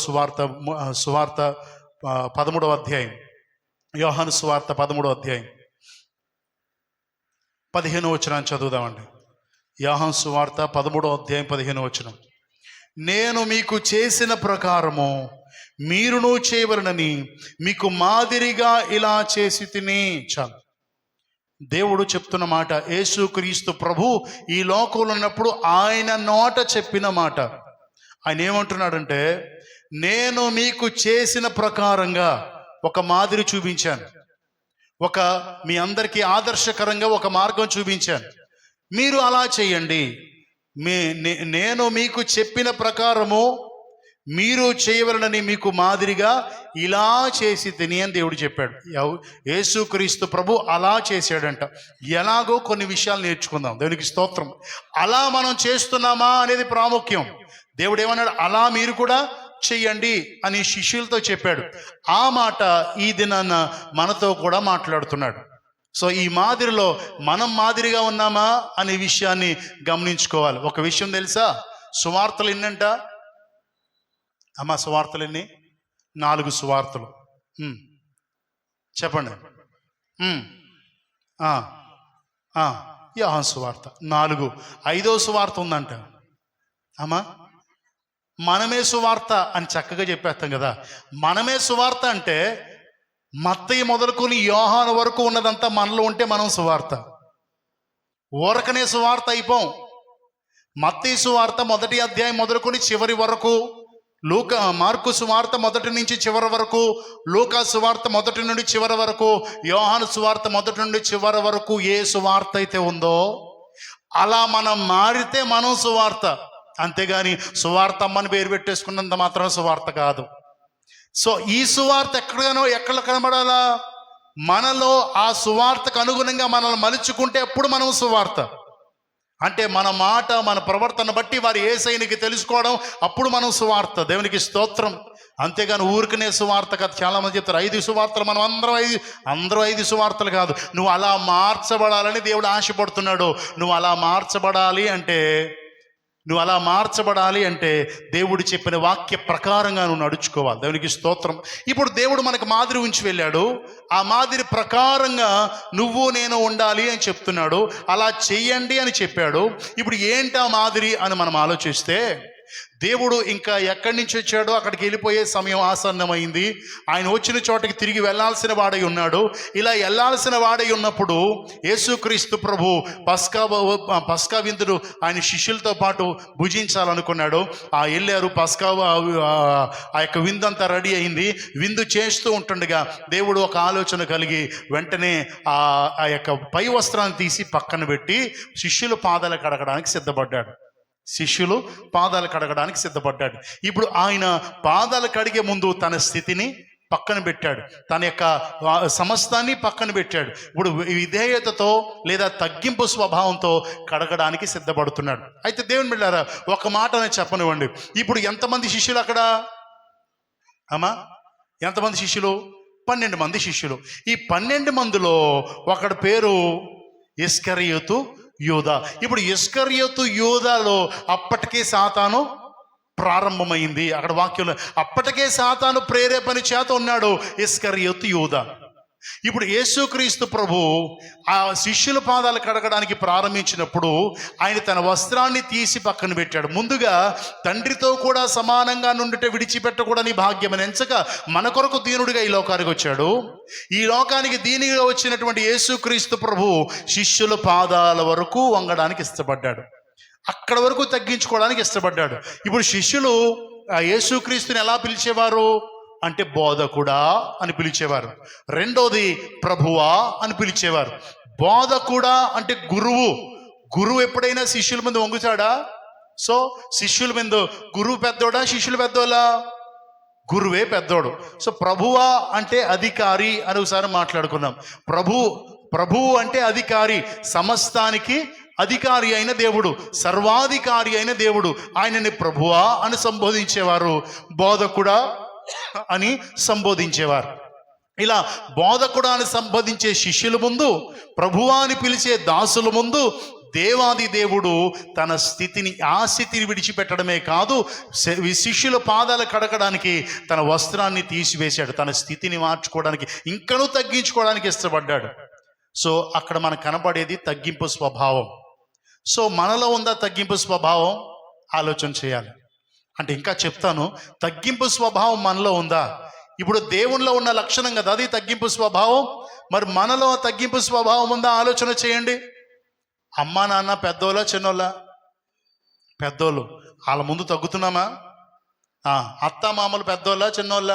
సువార్త 13వ అధ్యాయం, యోహాను సువార్త 13వ అధ్యాయం 15వ వచనం చదువుదామండి. యోహాను సువార్త 13వ అధ్యాయం 15వ వచనం. నేను మీకు చేసిన ప్రకారము మీరును చేయవలనని మీకు మాదిరిగా ఇలా చేసి తిని. చాలు, దేవుడు చెప్తున్న మాట. యేసుక్రీస్తు ప్రభు ఈ లోకంలో ఉన్నప్పుడు ఆయన నోట చెప్పిన మాట. ఆయన ఏమంటున్నాడంటే, నేను మీకు చేసిన ప్రకారంగా ఒక మాదిరి చూపించాను, మీ అందరికీ ఆదర్శకరంగా ఒక మార్గం చూపించాను, మీరు అలా చేయండి. నేను మీకు చెప్పిన ప్రకారము మీరు చేయవలనని మీకు మాదిరిగా ఇలా చేసి తిని అని దేవుడు చెప్పాడు. యేసుక్రీస్తు ప్రభు అలా చేశాడంట. ఎలాగో కొన్ని విషయాలు నేర్చుకుందాం. దేవునికి స్తోత్రం. అలా మనం చేస్తున్నామా అనేది ప్రాముఖ్యం. దేవుడు ఏమన్నాడు, అలా మీరు కూడా చెయ్యండి అని శిష్యులతో చెప్పాడు. ఆ మాట ఈ దినాన మనతో కూడా మాట్లాడుతున్నాడు. సో ఈ మాదిరిలో మనం మాదిరిగా ఉన్నామా అనే విషయాన్ని గమనించుకోవాలి. ఒక విషయం తెలుసా, సువార్తలు ఎన్నంట అమ్మ, సువార్తలు ఎన్ని? 4 సువార్తలు. చెప్పండి. ఉమ్, ఆ, ఆ, యోహాను సువార్త 4. 5వ సువార్త ఉందంట అమ్మా. మనమే సువార్త అని చక్కగా చెప్పేస్తాం కదా. మనమే సువార్త అంటే మత్తయి మొదలుకొని యోహాను వరకు ఉన్నదంతా మనలో ఉంటే మనం సువార్త. ఊరకనే సువార్త అయిపోం. మత్తయి సువార్త 1వ అధ్యాయం మొదలుకొని చివరి వరకు, మార్కు సువార్త 1 నుంచి చివరి వరకు, లూకా సువార్త 1 నుండి చివరి వరకు, యోహాను సువార్త 1 నుండి చివరి వరకు ఏ సువార్త అయితే ఉందో అలా మనం మారితే మనం సువార్త. అంతేగాని సువార్త అమ్మని పేరు పెట్టేసుకున్నంత మాత్రం సువార్త కాదు. సో ఈ సువార్త ఎక్కడ కనబడాలా? మనలో ఆ సువార్తకు అనుగుణంగా మనల్ని మలుచుకుంటే అప్పుడు మనం సువార్త. అంటే మన మాట, మన ప్రవర్తన బట్టి వారి యేసయ్యనికి తెలుసుకోవడం, అప్పుడు మనం సువార్త. దేవునికి స్తోత్రం. అంతేగాని ఊరికనే సువార్త కాదు. చాలామంది చెప్తారు 5 సువార్తలు, మనం అందరూ 5 సువార్తలు కాదు. నువ్వు అలా మార్చబడాలని దేవుడు ఆశపడుతున్నాడు. నువ్వు అలా మార్చబడాలి అంటే దేవుడు చెప్పిన వాక్య ప్రకారంగా నువ్వు నడుచుకోవాలి. దేవునికి స్తోత్రం. ఇప్పుడు దేవుడు మనకు మాదిరి ఉంచి వెళ్ళాడు. ఆ మాదిరి ప్రకారంగా నువ్వు నేను ఉండాలి అని చెప్తున్నాడు. అలా చెయ్యండి అని చెప్పాడు. ఇప్పుడు ఏంటా మాదిరి అని మనం ఆలోచిస్తే, దేవుడు ఇంకా ఎక్కడి నుంచి వచ్చాడో అక్కడికి వెళ్ళిపోయే సమయం ఆసన్నమైంది. ఆయన వచ్చిన చోటకి తిరిగి వెళ్ళాల్సిన వాడై ఉన్నాడు. ఇలా వెళ్ళాల్సిన వాడై ఉన్నప్పుడు యేసుక్రీస్తు ప్రభు పస్కా విందును ఆయన శిష్యులతో పాటు భుజించాలనుకున్నాడు. వెళ్ళారు. ఆ యొక్క విందంతా రెడీ అయింది. విందు చేస్తూ ఉంటుండగా దేవుడు ఒక ఆలోచన కలిగి వెంటనే ఆ యొక్క పై వస్త్రాన్ని తీసి పక్కన పెట్టి శిష్యుల పాదాలు కడగడానికి సిద్ధపడ్డాడు. ఇప్పుడు ఆయన పాదాలు కడిగే ముందు తన స్థితిని పక్కన పెట్టాడు. తన యొక్క సమస్తాన్ని పక్కన పెట్టాడు. ఇప్పుడు విధేయతతో లేదా తగ్గింపు స్వభావంతో కడగడానికి సిద్ధపడుతున్నాడు. అయితే దేవుని బిడ్డలారా, ఒక మాట నేను చెప్పనివ్వండి. ఇప్పుడు ఎంతమంది శిష్యులు అక్కడ అమ్మా? ఎంతమంది శిష్యులు? 12 మంది శిష్యులు. ఈ 12 మందిలో ఒకడి పేరు ఇస్కరియోతు యూదా. ఇప్పుడు ఇస్కరియోతు యూదాలో అప్పటికే సాతాను ప్రారంభమైంది. అక్కడ వాక్యంలో అప్పటికే సాతాను ప్రేరేపణ చేత ఉన్నాడు ఇస్కరియోతు యూదా. ఇప్పుడు యేసుక్రీస్తు ప్రభు ఆ శిష్యుల పాదాలు కడగడానికి ప్రారంభించినప్పుడు ఆయన తన వస్త్రాన్ని తీసి పక్కన పెట్టాడు. ముందుగా తండ్రితో కూడా సమానంగా నుండితే విడిచిపెట్టకూడని భాగ్యమని ఎంచక మన కొరకు దీనుడిగా ఈ లోకానికి వచ్చాడు. ఈ లోకానికి దీనిగా వచ్చినటువంటి యేసుక్రీస్తు ప్రభు శిష్యుల పాదాల వరకు వంగడానికి ఇష్టపడ్డాడు. అక్కడ వరకు తగ్గించుకోవడానికి ఇష్టపడ్డాడు. ఇప్పుడు శిష్యులు ఆ యేసుక్రీస్తుని ఎలా పిలిచేవారు అంటే బోధకుడా అని పిలిచేవారు. రెండోది ప్రభువా అని పిలిచేవారు. బోధకుడా అంటే గురువు ఎప్పుడైనా శిష్యుల ముందు వంగుతాడా? సో శిష్యుల ముందు గురువు పెద్దోడా, శిష్యులు పెద్దోళ్ళా? గురువే పెద్దోడు. సో ప్రభువా అంటే అధికారి అని ఒకసారి మాట్లాడుకున్నాం. ప్రభువు అంటే అధికారి, సమస్తానికి అధికారి అయిన దేవుడు, సర్వాధికారి అయిన దేవుడు. ఆయనని ప్రభువా అని సంబోధించేవారు, బోధకుడా అని సంబోధించేవారు. ఇలా బోధకుడా అని సంబోధించే శిష్యుల ముందు, ప్రభువా అని పిలిచే దాసుల ముందు దేవాది దేవుడు తన ఆ స్థితిని విడిచిపెట్టడమే కాదు, శిష్యుల పాదాలు కడగడానికి తన వస్త్రాన్ని తీసివేశాడు. తన స్థితిని మార్చుకోవడానికి, ఇంకనూ తగ్గించుకోవడానికి ఇష్టపడ్డాడు. సో అక్కడ మనకు కనబడేది తగ్గింపు స్వభావం. సో మనలో ఉందా తగ్గింపు స్వభావం? ఆలోచన చేయాలి. అంటే ఇంకా చెప్తాను, తగ్గింపు స్వభావం మనలో ఉందా? ఇప్పుడు దేవునిలో ఉన్న లక్షణం కదా అది తగ్గింపు స్వభావం. మరి మనలో తగ్గింపు స్వభావం ఉందా? ఆలోచన చేయండి. అమ్మా నాన్న పెద్దోళ్ళ చిన్నోళ్ళ? పెద్దోళ్ళు. వాళ్ళ ముందు తగ్గుతున్నామా? అత్త మామలు పెద్దోళ్ళ చిన్నోళ్ళ?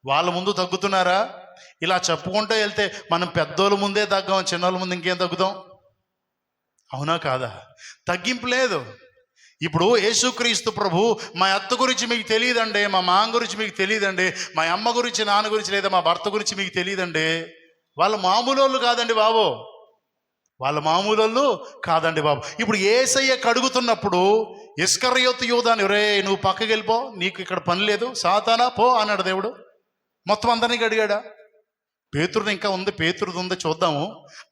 వాళ్ళ ముందు తగ్గుతున్నారా? ఇలా చెప్పుకుంటూ వెళ్తే మనం పెద్దోళ్ళ ముందే తగ్గాం, చిన్నోళ్ళ ముందు ఇంకేం తగ్గుతాం? అవునా కాదా? తగ్గింపు లేదు. ఇప్పుడు యేసుక్రీస్తు ప్రభు, మా అత్త గురించి మీకు తెలియదండి, మా మామ గురించి మీకు తెలియదండి, మా అమ్మ గురించి నాన్న గురించి లేదా మా భర్త గురించి మీకు తెలియదండి. వాళ్ళ మామూలు కాదండి బాబు, వాళ్ళ మామూలు కాదండి బాబు. ఇప్పుడు యేసయ్య కడుగుతున్నప్పుడు ఇస్కరియోతు యూదాని, రే నువ్వు పక్కకి వెళ్ళిపో, నీకు ఇక్కడ పని లేదు, సాతానా పో అన్నాడు దేవుడు. మొత్తం అందరినీ కడిగాడా? పేతురుది ఇంకా ఉంది, పేతురుది ఉంది, చూద్దాము.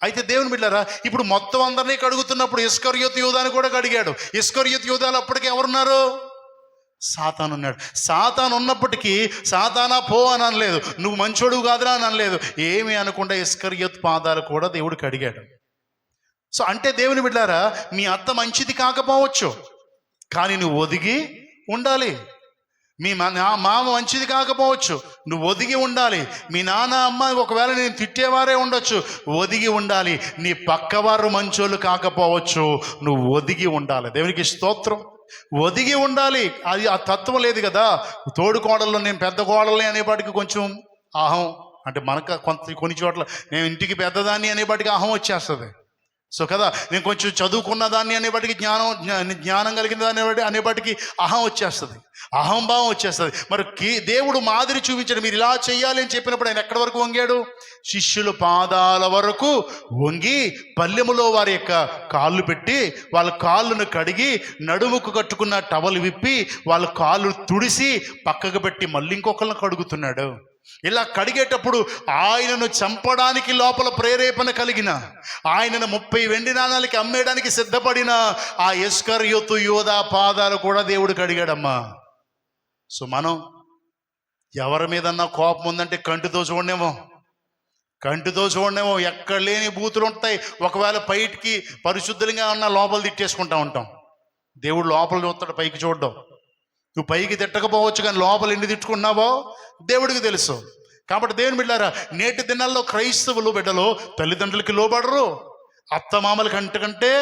అయితే దేవుని బిడ్డలారా, ఇప్పుడు మొత్తం అందరినీ కడుగుతున్నప్పుడు ఇస్కరియోతు యూదాని కూడా కడిగాడు. ఇస్కరియోతు యూదాలు అప్పటికి ఎవరున్నారు? సాతాను ఉన్నాడు. సాతాను ఉన్నప్పటికీ సాతానా పో అని అనలేదు, నువ్వు మంచోడు కాదురా అని అనలేదు. ఏమీ అనకుండా ఇస్కరియోతు పాదాలు కూడా దేవుడు కడిగాడు. సో అంటే దేవుని బిడ్డారా, మీ అత్త మంచిది కాకపోవచ్చు, కానీ నువ్వు ఒదిగి ఉండాలి. మీ మామ మంచిది కాకపోవచ్చు, నువ్వు ఒదిగి ఉండాలి. మీ నాన్న అమ్మ ఒకవేళ నేను తిట్టేవారే ఉండొచ్చు, ఒదిగి ఉండాలి. నీ పక్కవారు మంచోళ్ళు కాకపోవచ్చు, నువ్వు ఒదిగి ఉండాలి. దేవునికి స్తోత్రం. ఒదిగి ఉండాలి. అది ఆ తత్వం లేదు కదా. తోడు కోడల్లో నేను పెద్ద కోడల్ని అనేపాటికి కొంచెం అహం, అంటే మనకు కొన్ని చోట్ల నేను ఇంటికి పెద్దదాన్ని అనేపాటికి అహం వచ్చేస్తుంది. సో కదా, నేను కొంచెం చదువుకున్న దాన్ని అనేపాటికి జ్ఞానం కలిగిన దాన్ని అనేపాటికి అహం వచ్చేస్తుంది, అహంభావం వచ్చేస్తుంది. మరి దేవుడు మాదిరి చూపించాడు, మీరు ఇలా చేయాలి అని చెప్పినప్పుడు ఆయన ఎక్కడి వరకు వంగాడు? శిష్యుల పాదాల వరకు వంగి పల్లెములో వారి యొక్క కాళ్ళు పెట్టి వాళ్ళ కాళ్ళను కడిగి నడుముకు కట్టుకున్న టవల్ విప్పి వాళ్ళ కాళ్ళు తుడిసి పక్కకు పెట్టి మళ్ళీ ఇంకొకళ్ళని కడుగుతున్నాడు. ఇలా కడిగేటప్పుడు ఆయనను చంపడానికి లోపల ప్రేరేపణ కలిగిన, ఆయనను 30 వెండి నాణాలకి అమ్మేయడానికి సిద్ధపడిన ఆ ఇస్కరియోతు యోధా పాదాలు కూడా దేవుడు కడిగాడమ్మా. సో మనం ఎవరి మీదన్నా కోపం ఉందంటే కంటితో చూడనేమో, ఎక్కడ లేని బూతులు ఉంటాయి. ఒకవేళ బయటికి పరిశుద్ధంగా ఉన్న లోపల తిట్టేసుకుంటా ఉంటాం. దేవుడు లోపల చూస్తాడు, పైకి చూడడం. నువ్వు పైకి తిట్టకపోవచ్చు, కానీ లోపల ఎన్ని తిట్టుకున్నావో దేవుడికి తెలుసు. కాబట్టి దేవుని బిడ్డారా, నేటి దినాల్లో క్రైస్తవులు బిడ్డలు తల్లిదండ్రులకి లోబడరు, అత్తమామల కంటే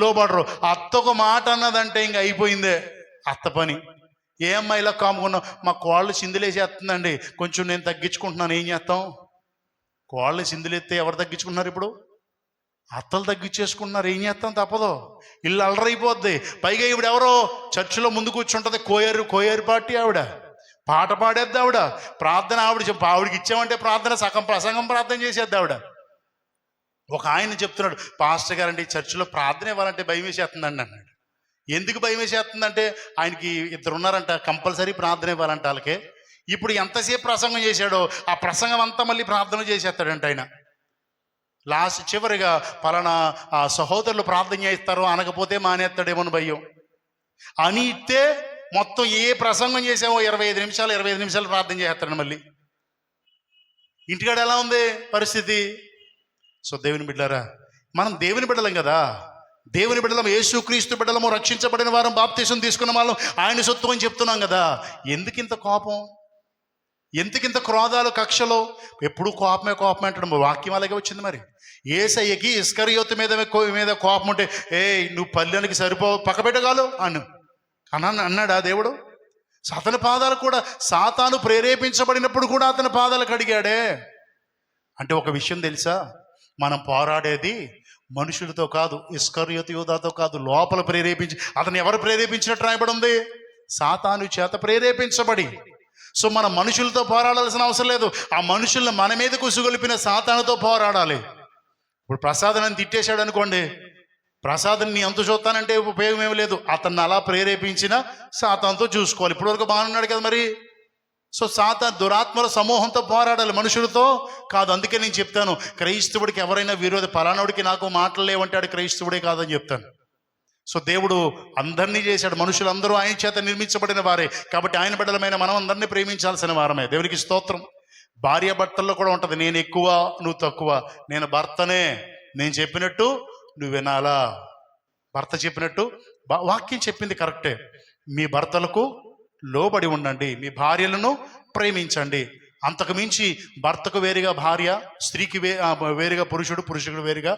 లోబడరు. అత్త ఒక మాట అన్నదంటే ఇంక అయిపోయిందే అత్త పని. ఏ అమ్మాయిలా కాముకున్నావు? మా కోళ్ళు సిందులేసేస్తుందండి, కొంచెం నేను తగ్గించుకుంటున్నాను, ఏం చేస్తాం? కోళ్ళు సిందులెత్తే ఎవరు తగ్గించుకున్నారు? ఇప్పుడు అత్తలు తగ్గించేసుకుంటున్నారు, ఏం చేస్తాం? తప్పదు. ఇల్లు అలరైపోద్ది. పైగా ఇప్పుడు ఎవరో చర్చిలో ముందు కూర్చుంటుంది, కోయేరు పార్టీ ఆవిడ, పాట పాడేద్ది ఆవిడ, ప్రార్థన ఆవిడకి ఇచ్చామంటే ప్రార్థన సగం ప్రసంగం ప్రార్థన చేసేద్ది ఆవిడ. ఒక ఆయన చెప్తున్నాడు, పాస్టర్ గారండి చర్చిలో ప్రార్థన ఇవ్వాలంటే భయం వేసేస్తుందండి అన్నాడు. ఎందుకు భయం వేసేస్తుందంటే ఆయనకి 2 ఉన్నారంట, కంపల్సరీ ప్రార్థన ఇవ్వాలంట వాళ్ళకి. ఇప్పుడు ఎంతసేపు ప్రసంగం చేశాడో ఆ ప్రసంగం అంతా మళ్ళీ ప్రార్థన చేసేస్తాడంట ఆయన. లాస్ట్ చివరిగా పలానా ఆ సహోదరులు ప్రార్థన చేస్తారో అనకపోతే మానేస్తాడేమోని భయం అని ఇస్తే మొత్తం ఏ ప్రసంగం చేసామో 25 నిమిషాలు ప్రార్థన చేస్తాడు మళ్ళీ. ఇంటికాడ ఎలా ఉంది పరిస్థితి? సో దేవుని బిడ్డలారా, మనం దేవుని బిడ్డలం కదా, దేవుని బిడ్డలం, యేసుక్రీస్తు బిడ్డలము, రక్షించబడిన వారం, బాప్తీసం తీసుకున్న వాళ్ళం, ఆయన సొత్తు అని చెప్తున్నాం కదా. ఎందుకింత కోపం, ఎందుకింత క్రోధాలు, కక్షలు? ఎప్పుడు కోపమే అంటాడు. వాక్యం అలాగే వచ్చింది. మరి యేసయ్యకి ఇస్కరియోతు మీద కోపం ఉంటే, నువ్వు పల్లెనికి సరిపో, పక్కబెట్టగాలు అన్నాడా దేవుడు? అతని పాదాలు కూడా, సాతాను ప్రేరేపించబడినప్పుడు కూడా అతని పాదాలు కడిగాడే. అంటే ఒక విషయం తెలుసా, మనం పోరాడేది మనుషులతో కాదు, ఇస్కరియోతు యోధాతో కాదు, లోపల ప్రేరేపించి. అతను ఎవరు ప్రేరేపించినట్టు రాయబడి ఉంది? సాతాను చేత ప్రేరేపించబడి. సో మనం మనుషులతో పోరాడాల్సిన అవసరం లేదు, ఆ మనుషులను మన మీద కుసుగొలిపిన సాతానుతో పోరాడాలి. ఇప్పుడు ప్రసాద్ తిట్టేశాడు అనుకోండి, ప్రసాద్ నీ అంత చూస్తానంటే ఉపయోగం ఏమి లేదు. అతన్ని అలా ప్రేరేపించిన సాతానుతో చూసుకోవాలి. ఇప్పటివరకు బాగున్నాడు కదా మరి. సో సాతాను దురాత్మల సమూహంతో పోరాడాలి, మనుషులతో కాదు. అందుకే నేను చెప్తాను, క్రైస్తవుడికి ఎవరైనా విరోధి, పలానాడికి నాకు మాటలు లేవంటాడు, క్రైస్తవుడే కాదని చెప్తాను. సో దేవుడు అందరినీ చేశాడు, మనుషులందరూ ఆయన చేత నిర్మించబడిన వారే. కాబట్టి ఆయన బిడ్డలమైన మనం అందరినీ ప్రేమించాల్సిన వారమే. దేవునికి స్తోత్రం. భార్య భర్తల్లో కూడా ఉంటుంది, నేను ఎక్కువ నువ్వు తక్కువ, నేను భర్తనే, నేను చెప్పినట్టు నువ్వు వినాలా. భర్త చెప్పినట్టు, వాక్యం చెప్పింది కరెక్టే, మీ భర్తలకు లోబడి ఉండండి, మీ భార్యలను ప్రేమించండి. అంతకు మించి భర్తకు వేరుగా భార్య, స్త్రీకి వేరుగా పురుషుడు, పురుషుడు వేరుగా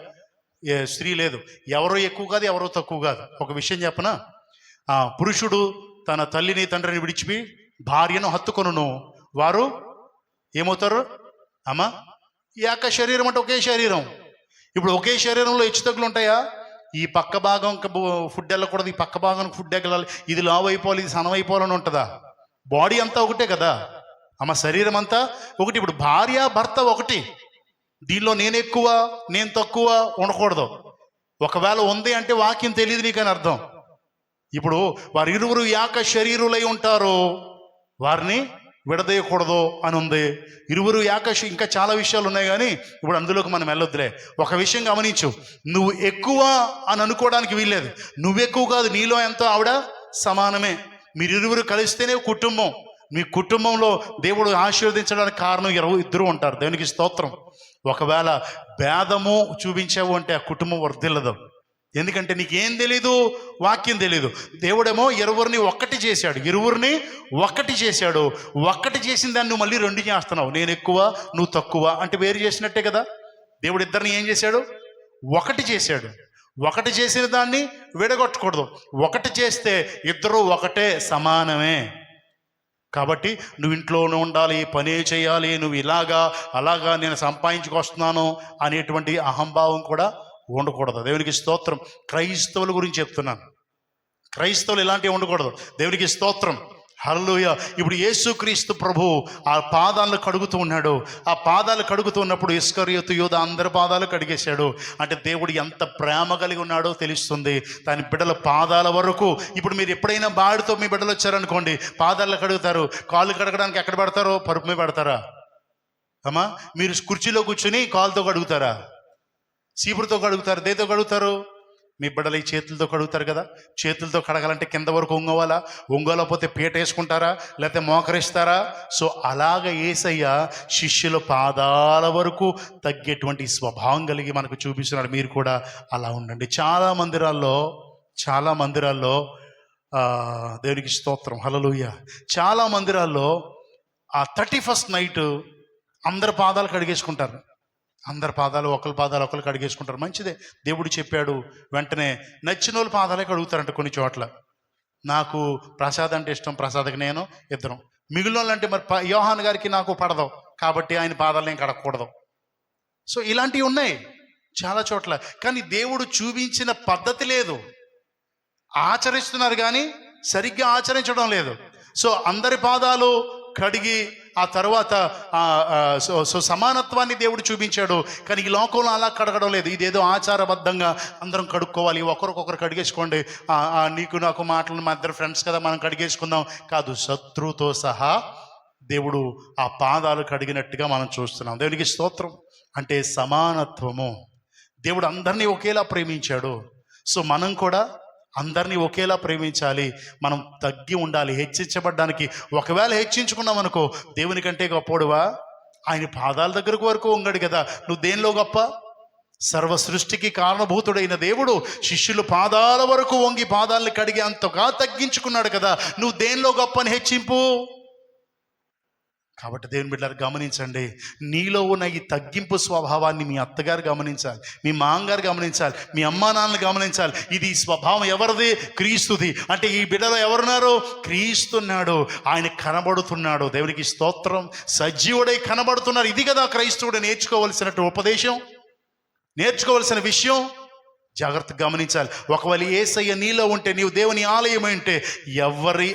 స్త్రీ లేదు. ఎవరో ఎక్కువ కాదు, ఎవరో తక్కువ కాదు. ఒక విషయం చెప్పనా, పురుషుడు తన తల్లిని తండ్రిని విడిచిపి భార్యను హత్తుకొనును, వారు ఏమవుతారు అమ్మా? ఏక శరీరం అంటే ఒకే శరీరం. ఇప్పుడు ఒకే శరీరంలో హెచ్చుతగ్గులు ఉంటాయా? ఈ పక్క భాగం ఫుడ్ వెళ్ళకూడదు, ఈ పక్క భాగం ఫుడ్ ఎగలాలి, ఇది లావు అయిపోవాలి, ఇది సనం అయిపోవాలని ఉంటుందా? బాడీ అంతా ఒకటే కదా అమ్మ, శరీరం అంతా ఒకటి. ఇప్పుడు భార్య భర్త ఒకటి, దీనిలో నేను ఎక్కువ నేను తక్కువ ఉండకూడదు. ఒకవేళ ఉంది అంటే వాక్యం తెలియదు నీకని అర్థం. ఇప్పుడు వారు ఇరువురు ఏక శరీరులై ఉంటారు, వారిని విడదీయకూడదు అని ఉంది. ఇరువురు ఇంకా చాలా విషయాలు ఉన్నాయి, కానీ ఇప్పుడు అందులోకి మనం వెళ్ళొద్దులే. ఒక విషయం గమనించు, నువ్వు ఎక్కువ అని అనుకోవడానికి వీల్లేదు. నువ్వెక్కువ కాదు, నీలో ఎంతో ఆవిడ సమానమే. మీరిరువురు కలిస్తేనే కుటుంబం. మీ కుటుంబంలో దేవుడు ఆశీర్వదించడానికి కారణం ఇద్దరు ఉంటారు. దేవునికి స్తోత్రం. ఒకవేళ భేదము చూపించావు అంటే ఆ కుటుంబం వర్ధిల్లదు. ఎందుకంటే నీకేం తెలీదు, వాక్యం తెలీదు. దేవుడేమో ఇరువురిని ఒక్కటి చేశాడు. ఒక్కటి చేసిన దాన్ని నువ్వు మళ్ళీ రెండు చేస్తున్నావు. నేను ఎక్కువ, నువ్వు తక్కువ అంటే వేరు చేసినట్టే కదా. దేవుడు ఇద్దరిని ఏం చేశాడు? ఒకటి చేశాడు. ఒకటి చేసిన దాన్ని విడగొట్టకూడదు. ఒకటి చేస్తే ఇద్దరు ఒకటే, సమానమే. కాబట్టి నువ్వు ఇంట్లోనే ఉండాలి, పనే చేయాలి, నువ్వు అలాగా నేను సంపాదించుకొస్తున్నాను అనేటువంటి అహంభావం కూడా ఉండకూడదు. దేవునికి స్తోత్రం. క్రైస్తవుల గురించి చెప్తున్నాను. క్రైస్తవులు ఇలాంటివి ఉండకూడదు. దేవునికి స్తోత్రం. హల్లెలూయా. ఇప్పుడు యేసుక్రీస్తు ప్రభు ఆ పాదాలను కడుగుతూ ఉన్నాడు. ఆ పాదాలు కడుగుతూ ఉన్నప్పుడు ఇస్కరియోతు యూదా అందరి పాదాలు కడిగేశాడు. అంటే దేవుడు ఎంత ప్రేమ కలిగి ఉన్నాడో తెలుస్తుంది. దాని బిడ్డల పాదాల వరకు. ఇప్పుడు మీరు ఎప్పుడైనా బాడితో మీ బిడ్డలు వచ్చారనుకోండి, పాదాలు కడుగుతారు. కాళ్ళు కడగడానికి ఎక్కడ పెడతారో? పరుపు మీద పెడతారా అమ్మా? మీరు కుర్చీలో కూర్చుని కాలుతో కడుగుతారా? చీపురుతో కడుగుతారు? దేతో కడుగుతారు? మీ బిడ్డలు ఈ చేతులతో కడుగుతారు కదా. చేతులతో కడగాలంటే కింద వరకు ఒంగోలేకపోతే పీట వేసుకుంటారా, లేకపోతే మోకరిస్తారా? సో అలాగ యేసయ్య శిష్యుల పాదాల వరకు తగ్గేటువంటి స్వభావం కలిగి మనకు చూపిస్తున్నాడు. మీరు కూడా అలా ఉండండి. చాలా మందిరాల్లో దేవునికి స్తోత్రం, హల్లెలూయా. చాలా మందిరాల్లో ఆ 31st నైట్ అందరి పాదాలు కడిగేసుకుంటారు. అందరి పాదాలు ఒకరు కడిగేసుకుంటారు. మంచిదే, దేవుడు చెప్పాడు. వెంటనే నచ్చిన వాళ్ళ పాదాలే కడుగుతారంట కొన్ని చోట్ల. నాకు ప్రసాద్ అంటే ఇష్టం, ప్రసాద్కి నేను ఇద్దరం. మిగిలిన వాళ్ళంటే మరి యోహాన్ గారికి నాకు పడదు కాబట్టి ఆయన పాదాలు నేను కడగకూడదు. సో ఇలాంటివి ఉన్నాయి చాలా చోట్ల. కానీ దేవుడు చూపించిన పద్ధతి లేదు. ఆచరిస్తున్నారు కానీ సరిగ్గా ఆచరించడం లేదు. సో అందరి పాదాలు కడిగి ఆ తర్వాత సమానత్వాన్ని దేవుడు చూపించాడు. కానీ ఈ లోకంలో అలా కడగడం లేదు. ఇదేదో ఆచారబద్ధంగా అందరం కడుక్కోవాలి, ఒకరికొకరు కడిగేసుకోండి, నీకు నాకు మాటలు మా ఇద్దరు ఫ్రెండ్స్ కదా మనం కడిగేసుకుందాం కాదు. శత్రువుతో సహా దేవుడు ఆ పాదాలు కడిగినట్టుగా మనం చూస్తున్నాం. దేవునికి స్తోత్రం. అంటే సమానత్వము. దేవుడు అందరినీ ఒకేలా ప్రేమించాడు. సో మనం కూడా అందరినీ ఒకేలా ప్రేమించాలి. మనం తగ్గి ఉండాలి హెచ్చించబడ్డానికి. ఒకవేళ హెచ్చించుకున్నాం అనుకో, దేవుని కంటే గొప్పడువా? ఆయన పాదాల దగ్గరకు వరకు వంగడు కదా. నువ్వు దేనిలో గొప్ప? సర్వ సృష్టికి కారణభూతుడైన దేవుడు శిష్యులు పాదాల వరకు వంగి పాదాలను కడిగి అంతగా తగ్గించుకున్నాడు కదా. నువ్వు దేనిలో గొప్పని హెచ్చింపు? కాబట్టి దేవుని బిడ్డలారా గమనించండి. నీలో ఉన్న ఈ తగ్గింపు స్వభావాన్ని మీ అత్తగారు గమనించాలి, మీ మామగారు గమనించాలి, మీ అమ్మా నాన్నలు గమనించాలి. ఇది స్వభావం ఎవరిది? క్రీస్తుది. అంటే ఈ బిడ్డలో ఎవరున్నారు? క్రీస్తున్నాడు. ఆయన కనబడుతున్నాడు. దేవునికి స్తోత్రం. సజీవుడై కనబడుతున్నారు. ఇది కదా క్రైస్తవుడు నేర్చుకోవలసినట్టు ఉపదేశం, నేర్చుకోవలసిన విషయం. జాగ్రత్తగా గమనించాలి. ఒకవేళ యేసయ్య నీలో ఉంటే, నీవు దేవుని ఆలయం అంటే ఎవరి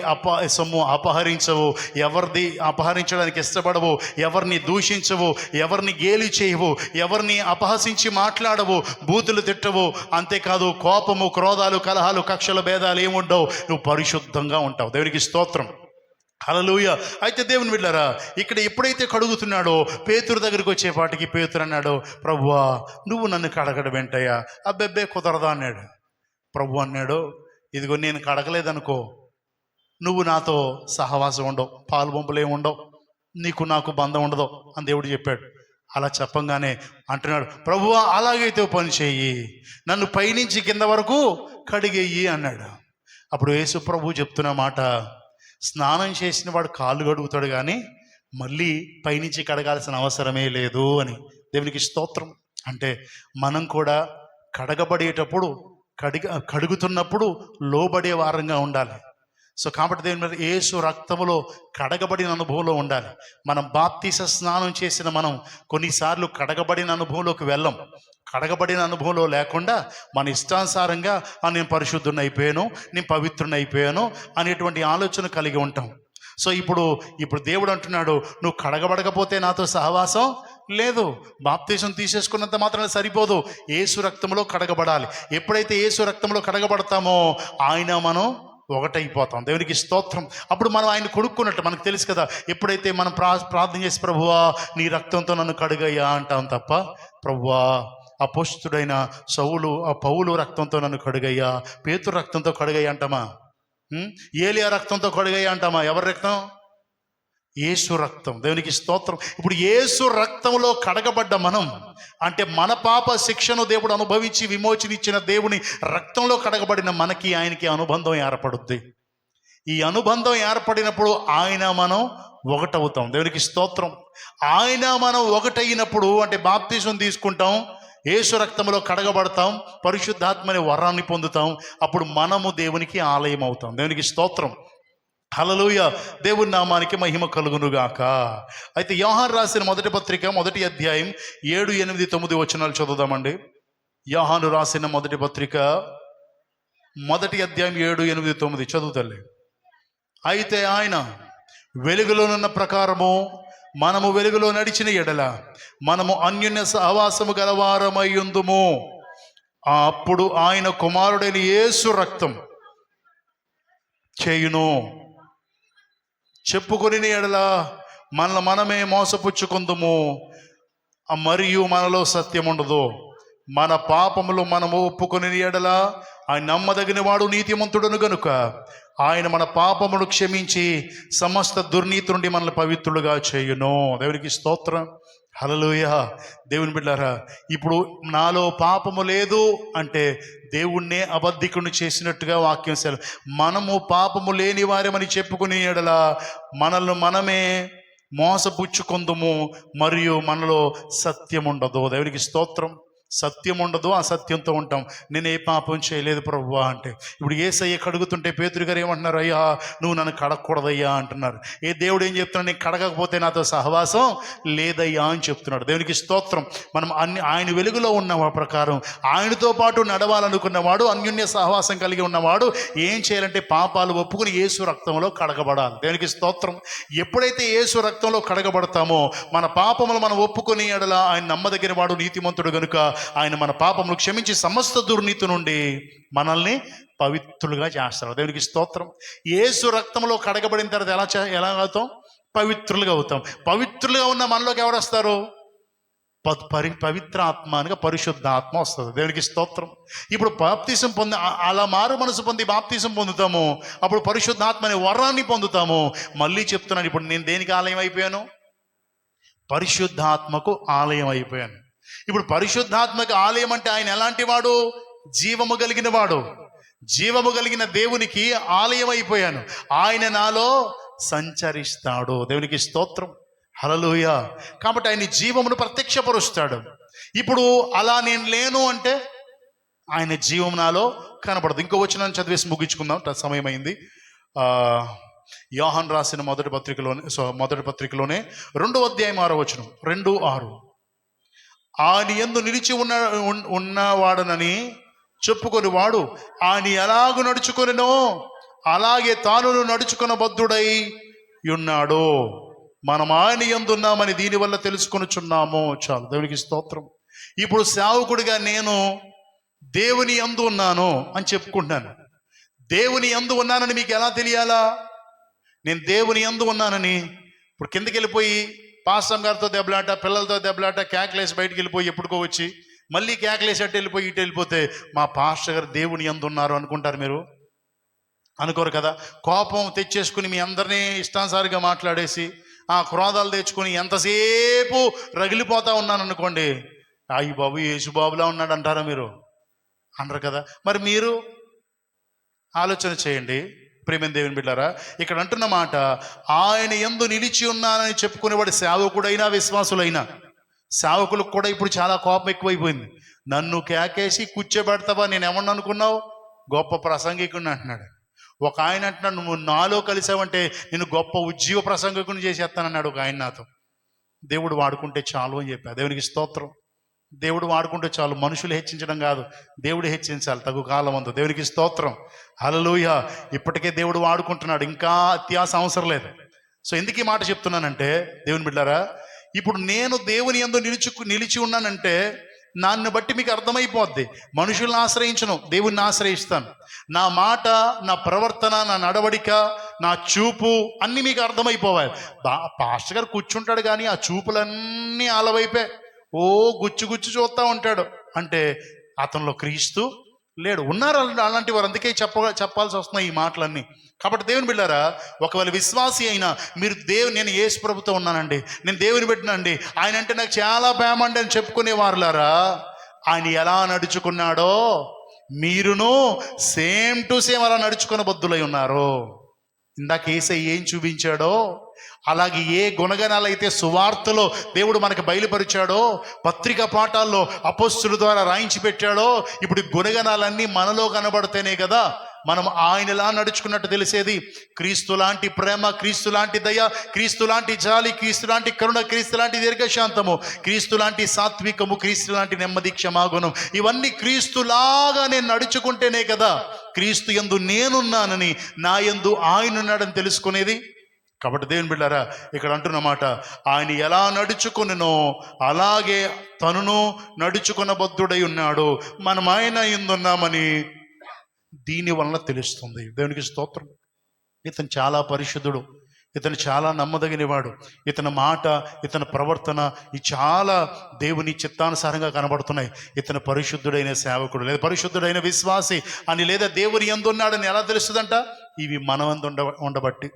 సొమ్ము అపహరించవు, ఎవరిది అపహరించడానికి ఇష్టపడవు, ఎవరిని దూషించవు, ఎవరిని గేలి చేయవు, ఎవరిని అపహసించి మాట్లాడవు, బూతులు తిట్టవు. అంతేకాదు కోపము, క్రోధాలు, కలహాలు, కక్షల భేదాలు ఏముండవు. నువ్వు పరిశుద్ధంగా ఉంటావు. దేవునికి స్తోత్రం. హల్లెలూయా. అయితే దేవుని బిడ్డలారా, ఇక్కడ ఎప్పుడైతే కడుగుతున్నాడో పేతురు దగ్గరికి వచ్చేపాటికి పేతురు అన్నాడు, ప్రభువా నువ్వు నన్ను కడగడం వెంటయ్యా? అబ్బెబ్బే కుదరదా అన్నాడు. ప్రభు అన్నాడు, ఇదిగో నేను కడగలేదనుకో నువ్వు నాతో సహవాసం ఉండవు, పాలు పంపులు ఏమి ఉండవు, నీకు నాకు బంధం ఉండదు అని దేవుడు చెప్పాడు. అలా చెప్పంగానే అంటున్నాడు, ప్రభువా అలాగైతే పని చెయ్యి, నన్ను పైనుంచి కింద వరకు కడిగేయి అన్నాడు. అప్పుడు యేసు ప్రభు చెప్తున్న మాట, స్నానం చేసిన వాడు కాళ్ళు కడుగుతాడు కానీ మళ్ళీ పైనుంచి కడగాల్సిన అవసరమే లేదు అని. దేవునికి స్తోత్రం. అంటే మనం కూడా కడగబడేటప్పుడు కడుగుతున్నప్పుడు లోబడే వారంగా ఉండాలి. సో కాబట్టి దేవుని మీద యేసు రక్తములో కడగబడిన అనుభవంలో ఉండాలి. మనం బాప్తీస స్నానం చేసిన మనం కొన్నిసార్లు కడగబడిన అనుభవంలోకి వెళ్ళం. కడగబడిన అనుభవంలో లేకుండా మన ఇష్టానుసారంగా నేను పరిశుద్ధుని అయిపోయాను, నేను పవిత్రుని అయిపోయాను అనేటువంటి ఆలోచన కలిగి ఉంటాం. సో ఇప్పుడు దేవుడు అంటున్నాడు, నువ్వు కడగబడకపోతే నాతో సహవాసం లేదు. బాప్తీసం తీసేసుకున్నంత మాత్రాన సరిపోదు, యేసు రక్తంలో కడగబడాలి. ఎప్పుడైతే యేసు రక్తంలో కడగబడతామో ఆయన మనం ఒకటైపోతాం. దేవునికి స్తోత్రం. అప్పుడు మనం ఆయన కొనుక్కున్నట్టు మనకు తెలుసు కదా. ఎప్పుడైతే మనం ప్రార్థన చేసి ప్రభువా నీ రక్తంతో నన్ను కడుగయ్యా అంటాం తప్ప, ప్రభువా అపోస్తుడైన పౌలు రక్తంతో నన్ను కడుగయ్యా, పేతురు రక్తంతో కడుగయ్యా అంటామా? ఏలియా రక్తంతో కడిగాయి అంటామా? ఎవరి రక్తం? యేసు రక్తం. దేవునికి స్తోత్రం. ఇప్పుడు యేసు రక్తంలో కడగబడ్డ మనం, అంటే మన పాప శిక్షను దేవుడు అనుభవించి విమోచనిచ్చిన దేవుని రక్తంలో కడగబడిన మనకి ఆయనకి అనుబంధం ఏర్పడుద్ది. ఈ అనుబంధం ఏర్పడినప్పుడు ఆయన మనం ఒకటవుతాం. దేవునికి స్తోత్రం. ఆయన మనం ఒకటైనప్పుడు అంటే బాప్తిజం తీసుకుంటాం, యేసు రక్తంలో కడగబడతాం, పరిశుద్ధాత్మని వరాన్ని పొందుతాం. అప్పుడు మనము దేవునికి ఆలయం అవుతాం. దేవునికి స్తోత్రం. హల్లెలూయా. దేవుని నామానికి మహిమ కలుగునుగాక. అయితే యోహాను రాసిన మొదటి పత్రిక 1వ అధ్యాయం 7, 8, 9 వచనాలు చదువుదామండి. యోహాను రాసిన మొదటి పత్రిక 1వ అధ్యాయం 7, 8, 9 చదువుతలే. అయితే ఆయన వెలుగులోనున్న ప్రకారము మనము వెలుగులో నడిచిన ఎడల మనము అన్యోన్య సహవాసము గలవారమయ్యుందుము. అప్పుడు ఆయన కుమారుడైన యేసు రక్తం చేయును చెప్పుకొని ఎడల మనల్ని మనమే మోసపుచ్చుకుందుము, మరియు మనలో సత్యం ఉండదు. మన పాపములు మనము ఒప్పుకొని ఎడల ఆయన నమ్మదగిన వాడు నీతిమంతుడును గనుక ఆయన మన పాపములు క్షమించి సమస్త దుర్నీతి నుండి మనల్ని పవిత్రులుగా చేయును. దేవునికి స్తోత్రం. హల్లెలూయా. దేవుని బిడ్డారా, ఇప్పుడు నాలో పాపము లేదు అంటే దేవుణ్ణే అబద్ధికుని చేసినట్టుగా వాక్యం సెలవు. మనము పాపము లేని వారమని చెప్పుకునే ఎడల మనల్ని మనమే మోసపుచ్చుకొందుము, మరియు మనలో సత్యం ఉండదు. దేవునికి స్తోత్రం. సత్యం ఉండదు, అసత్యంతో ఉంటాం. నేను ఏ పాపం చేయలేదు ప్రభువా అంటే, ఇప్పుడు యేసయ్య కడుగుతుంటే పేతురు గారు ఏమంటున్నారు? అయ్యా నువ్వు నన్ను కడగకూడదయ్యా అంటున్నారు. ఏ దేవుడు ఏం చెప్తున్నాడు? నేను కడగకపోతే నాతో సహవాసం లేదయ్యా అని చెప్తున్నాడు. దేవునికి స్తోత్రం. మనం ఆయన వెలుగులో ఉన్న ప్రకారం ఆయనతో పాటు నడవాలనుకున్నవాడు, అన్యోన్య సహవాసం కలిగి ఉన్నవాడు ఏం చేయాలంటే పాపాలు ఒప్పుకుని యేసు రక్తంలో కడగబడాలి. దేవునికి స్తోత్రం. ఎప్పుడైతే యేసు రక్తంలో కడగబడతామో మన పాపములు మనం ఒప్పుకొని ఎడల ఆయన నమ్మదగిన వాడు నీతిమంతుడు గనుక ఆయన మన పాపములు క్షమించి సమస్త దుర్నీతి నుండి మనల్ని పవిత్రులుగా చేస్తారు. దేవునికి స్తోత్రం. యేసు రక్తంలో కడగబడిన తర్వాత ఎలా అవుతాం? పవిత్రులుగా అవుతాం. పవిత్రులుగా ఉన్న మనలోకి ఎవరు వస్తారు? పవిత్ర ఆత్మ అనగా పరిశుద్ధ ఆత్మ వస్తుంది. దేవునికి స్తోత్రం. ఇప్పుడు బాప్తిసం పొంది అలా మారు మనసు పొంది బాప్తిసం పొందుతాము, అప్పుడు పరిశుద్ధాత్మ అనే వరాన్ని పొందుతాము. మళ్ళీ చెప్తున్నాను, ఇప్పుడు నేను దేనికి ఆలయం అయిపోయాను? పరిశుద్ధాత్మకు ఆలయం అయిపోయాను. ఇప్పుడు పరిశుద్ధాత్మక ఆలయం అంటే ఆయన ఎలాంటి వాడు? జీవము కలిగిన వాడు. జీవము కలిగిన దేవునికి ఆలయం అయిపోయాను. ఆయన నాలో సంచరిస్తాడు. దేవునికి స్తోత్రం. హల్లెలూయా. కాబట్టి ఆయన జీవమును ప్రత్యక్షపరుస్తాడు. ఇప్పుడు అలా నేను లేను అంటే ఆయన జీవం నాలో కనపడదు. ఇంకో వచనం చదివేసి ముగించుకుందాం, సమయం అయింది. యోహాను రాసిన మొదటి పత్రికలోనే 2వ అధ్యాయం 6వ వచనం, 2:6. ఆయన యందు నిలిచి ఉన్నవాడనని చెప్పుకొని వాడు ఆయన ఎలాగూ నడుచుకొనెనో అలాగే తాను నడుచుకున్న బద్ధుడై ఉన్నాడు. మనం ఆయన యందు ఉన్నామని దీనివల్ల తెలుసుకొనుచున్నాము. చాలు. దేవునికి స్తోత్రం. ఇప్పుడు సేవకుడిగా నేను దేవుని యందు ఉన్నాను అని చెప్పుకుంటున్నాను. దేవుని యందు ఉన్నానని మీకు ఎలా తెలియాలా? నేను దేవుని యందు ఉన్నానని ఇప్పుడు కిందకి వెళ్ళిపోయి పాస్టర్ గారితో దెబ్బలాట, పిల్లలతో దెబ్బలాట, కేకలేసి బయటికి వెళ్ళిపోయి ఎప్పుడుకో వచ్చి మళ్ళీ కేకలేసి అటు వెళ్ళిపోయి ఇటు వెళ్ళిపోతే మా పాస్టర్ గారు దేవుని యందు ఉన్నారు అనుకుంటారు మీరు? అనుకోరు కదా. కోపం తెచ్చేసుకుని మీ అందరినీ ఇష్టానుసారిగా మాట్లాడేసి ఆ క్రోధాలు తెచ్చుకొని ఎంతసేపు రగిలిపోతా ఉన్నాను అనుకోండి, అయ్యి బాబు యేసుబాబులా ఉన్నాడు అంటారా మీరు? అనరు కదా. మరి మీరు ఆలోచన చేయండి ప్రేమ దేవుని బిడ్డారా. ఇక్కడ అంటున్న మాట, ఆయన యందు నిలిచి ఉన్నానని చెప్పుకునేవాడు సేవకుడైనా విశ్వాసులైనా. సేవకులకు కూడా ఇప్పుడు చాలా కోపం ఎక్కువైపోయింది. నన్ను కేకేసి కూర్చోబెడతావా, నేను ఏమన్నా అనుకున్నావు? గొప్ప ప్రసంగికుడిని అంటున్నాడు. ఒక ఆయన అంటున్నాడు, నువ్వు నాలో కలిసావంటే నేను గొప్ప ఉజ్జీవ ప్రసంగికుని చేసేస్తానన్నాడు ఒక ఆయన నాతో. దేవుడు వాడుకుంటే చాలు అని చెప్పా. దేవునికి స్తోత్రం. దేవుడు వాడుకుంటే చాలు. మనుషులు హెచ్చించడం కాదు, దేవుడు హెచ్చించాలి తగు కాలం అందు. దేవునికి స్తోత్రం. హల్లెలూయా. ఇప్పటికే దేవుడు వాడుకుంటున్నాడు, ఇంకా అత్యాస అవసరం లేదు. సో ఎందుకు ఈ మాట చెప్తున్నానంటే దేవుని బిడ్డారా, ఇప్పుడు నేను దేవుని యందు నిలిచి ఉన్నానంటే నన్ను బట్టి మీకు అర్థమైపోద్ది. మనుషుల్ని ఆశ్రయించను, దేవుణ్ణి ఆశ్రయిస్తాను. నా మాట, నా ప్రవర్తన, నా నడవడిక, నా చూపు అన్నీ మీకు అర్థమైపోవాలి. పాస్టర్ గారు కూర్చుంటాడు కానీ ఆ చూపులన్నీ ఆలవైపే ఓ గుచ్చు చూస్తూ ఉంటాడు అంటే అతనిలో క్రీస్తు లేడు. ఉన్నారు అలాంటి వారు, అందుకే చెప్పాల్సి వస్తున్నాయి ఈ మాటలన్నీ. కాబట్టి దేవుని బిడ్డారా, ఒకవేళ విశ్వాసి అయినా మీరు నేను యేసు ప్రభుతో ఉన్నానండి, నేను దేవుని బిడ్డనండి, ఆయన అంటే నాకు చాలా ప్రేమ అండి అని చెప్పుకునే వారులారా, ఆయన ఎలా నడుచుకున్నాడో మీరును సేమ్ టు సేమ్ అలా నడుచుకున్న బద్దులై ఉన్నారు. ఇందాక యేసయ్య ఏం చూపించాడో, అలాగే ఏ గుణగణాలు అయితే సువార్తలో దేవుడు మనకు బయలుపరిచాడో, పత్రిక పాఠాల్లో అపోస్తుల ద్వారా రాయించి పెట్టాడో, ఇప్పుడు గుణగణాలన్నీ మనలో కనబడితేనే కదా మనం ఆయనలా నడుచుకున్నట్టు తెలిసేది. క్రీస్తు లాంటి ప్రేమ, క్రీస్తు లాంటి దయ, క్రీస్తు లాంటి జాలి, క్రీస్తు లాంటి కరుణ, క్రీస్తు లాంటి దీర్ఘశాంతము, క్రీస్తు లాంటి సాత్వికము, క్రీస్తు లాంటి నెమ్మది, క్షమాగుణం, ఇవన్నీ క్రీస్తులాగా నేను నడుచుకుంటేనే కదా క్రీస్తు యందు నేనున్నానని, నా యందు ఆయన ఉన్నాడని తెలుసుకునేది. కాబట్టి దేవుని బిడ్డారా, ఇక్కడ అంటున్నమాట, ఆయన ఎలా నడుచుకునో అలాగే తనును నడుచుకున్న బద్ధుడై ఉన్నాడు. మనం ఆయన యందున్నామని దీని వలన తెలుస్తుంది. దేవునికి స్తోత్రం. ఇతను చాలా పరిశుద్ధుడు, ఇతను చాలా నమ్మదగినవాడు, ఇతని మాట, ఇతని ప్రవర్తన ఈ చాలా దేవుని చిత్తానుసారంగా కనబడుతున్నాయి. ఇతను పరిశుద్ధుడైన సేవకుడు లేదా పరిశుద్ధుడైన విశ్వాసి అని, లేదా దేవుని యందు ఉన్నాడని ఎలా తెలుస్తుందంట? ఇవి మన యందు ఉండబట్టి.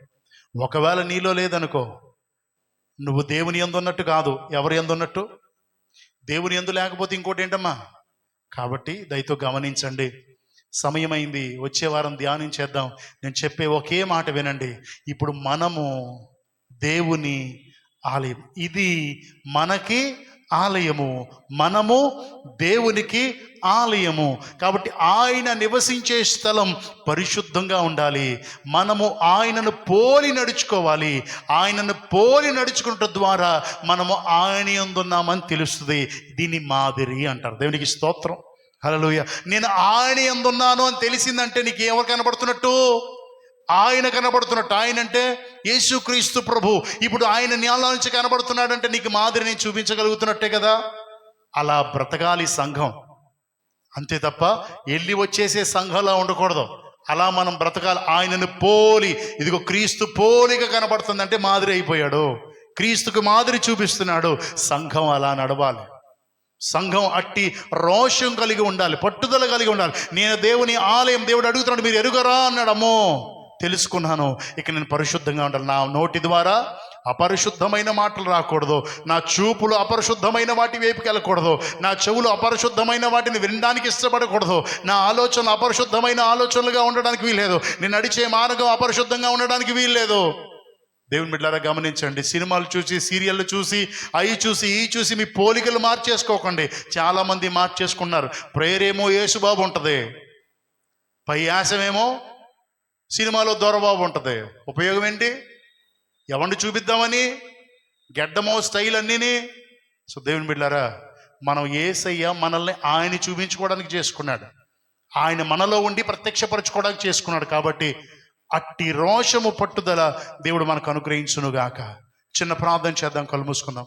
ఒకవేళ నీలో లేదనుకో, నువ్వు దేవుని యందు ఉన్నట్టు కాదు. ఎవరి యందు ఉన్నట్టు? దేవుని యందు లేకపోతే ఇంకోటి ఏంటమ్మా? కాబట్టి దయతో గమనించండి. సమయమైంది, వచ్చే వారం ధ్యానించేద్దాం. నేను చెప్పే ఒకే మాట వినండి. ఇప్పుడు మనము దేవుని ఆలయం, ఇది మనకి ఆలయము, మనము దేవునికి ఆలయము. కాబట్టి ఆయన నివసించే స్థలం పరిశుద్ధంగా ఉండాలి. మనము ఆయనను పోలి నడుచుకోవాలి. ఆయనను పోలి నడుచుకుంట ద్వారా మనము ఆయన యందున్నామని తెలుస్తుంది. దీన్ని మాదిరి అంటారు. దేవునికి స్తోత్రం, హల్లెలూయా. నేను ఆయన యందున్నాను అని తెలిసిందంటే నీకు ఎవరు కనబడుతున్నట్టు? ఆయన కనబడుతున్నట్టు. ఆయన అంటే యేసుక్రీస్తు ప్రభు. ఇప్పుడు ఆయన న్యాల నుంచి కనబడుతున్నాడంటే నీకు మాదిరి నేను చూపించగలుగుతున్నట్టే కదా. అలా బ్రతకాలి సంఘం, అంతే తప్ప వెళ్ళి వచ్చేసే సంఘంలో ఉండకూడదు. అలా మనం బ్రతకాలి. ఆయనను పోలి, ఇదిగో క్రీస్తు పోలిగా కనబడుతుందంటే మాదిరి అయిపోయాడు, క్రీస్తుకు మాదిరి చూపిస్తున్నాడు. సంఘం అలా నడవాలి. సంఘం అట్టి రోషం కలిగి ఉండాలి, పట్టుదల కలిగి ఉండాలి. నేను దేవుని ఆలయం, దేవుడు అడుగుతున్నాడు మీరు ఎరుగరా అన్నాడమ్మో, తెలుసుకున్నాను, ఇక నేను పరిశుద్ధంగా ఉండాలి. నా నోటి ద్వారా అపరిశుద్ధమైన మాటలు రాకూడదు, నా చూపులు అపరిశుద్ధమైన వాటి వైపుకి వెళ్ళకూడదు, నా చెవులు అపరిశుద్ధమైన వాటిని వినడానికి ఇష్టపడకూడదు, నా ఆలోచనలు అపరిశుద్ధమైన ఆలోచనలుగా ఉండడానికి వీల్లేదు, నేను నడిచే మార్గం అపరిశుద్ధంగా ఉండడానికి వీల్లేదు. దేవుని బిడ్డలారా గమనించండి. సినిమాలు చూసి, సీరియళ్ళు చూసి, అవి చూసి, ఈ చూసి మీ పోలికలు మార్చేసుకోకండి. చాలామంది మార్చేసుకున్నారు. ప్రేయర్ ఏమో యేసుబాబు ఉంటుంది, పై యాసమేమో సినిమాలో దొరబాబు ఉంటుంది. ఉపయోగం ఏంటి? ఎవరిని చూపిద్దామని? గెడ్డమో స్టైల్ అన్నీని. సో దేవుని బిడ్డలారా, మనం యేసయ్య మనల్ని ఆయన చూపించుకోవడానికి చేసుకున్నాడు, ఆయన మనలో ఉండి ప్రత్యక్షపరచుకోవడానికి చేసుకున్నాడు. కాబట్టి అట్టి రోషము, పట్టుదల దేవుడు మనకు అనుగ్రహించునుగాక. చిన్న ప్రార్థన చేద్దాం, కళ్ళు మూసుకుందాం.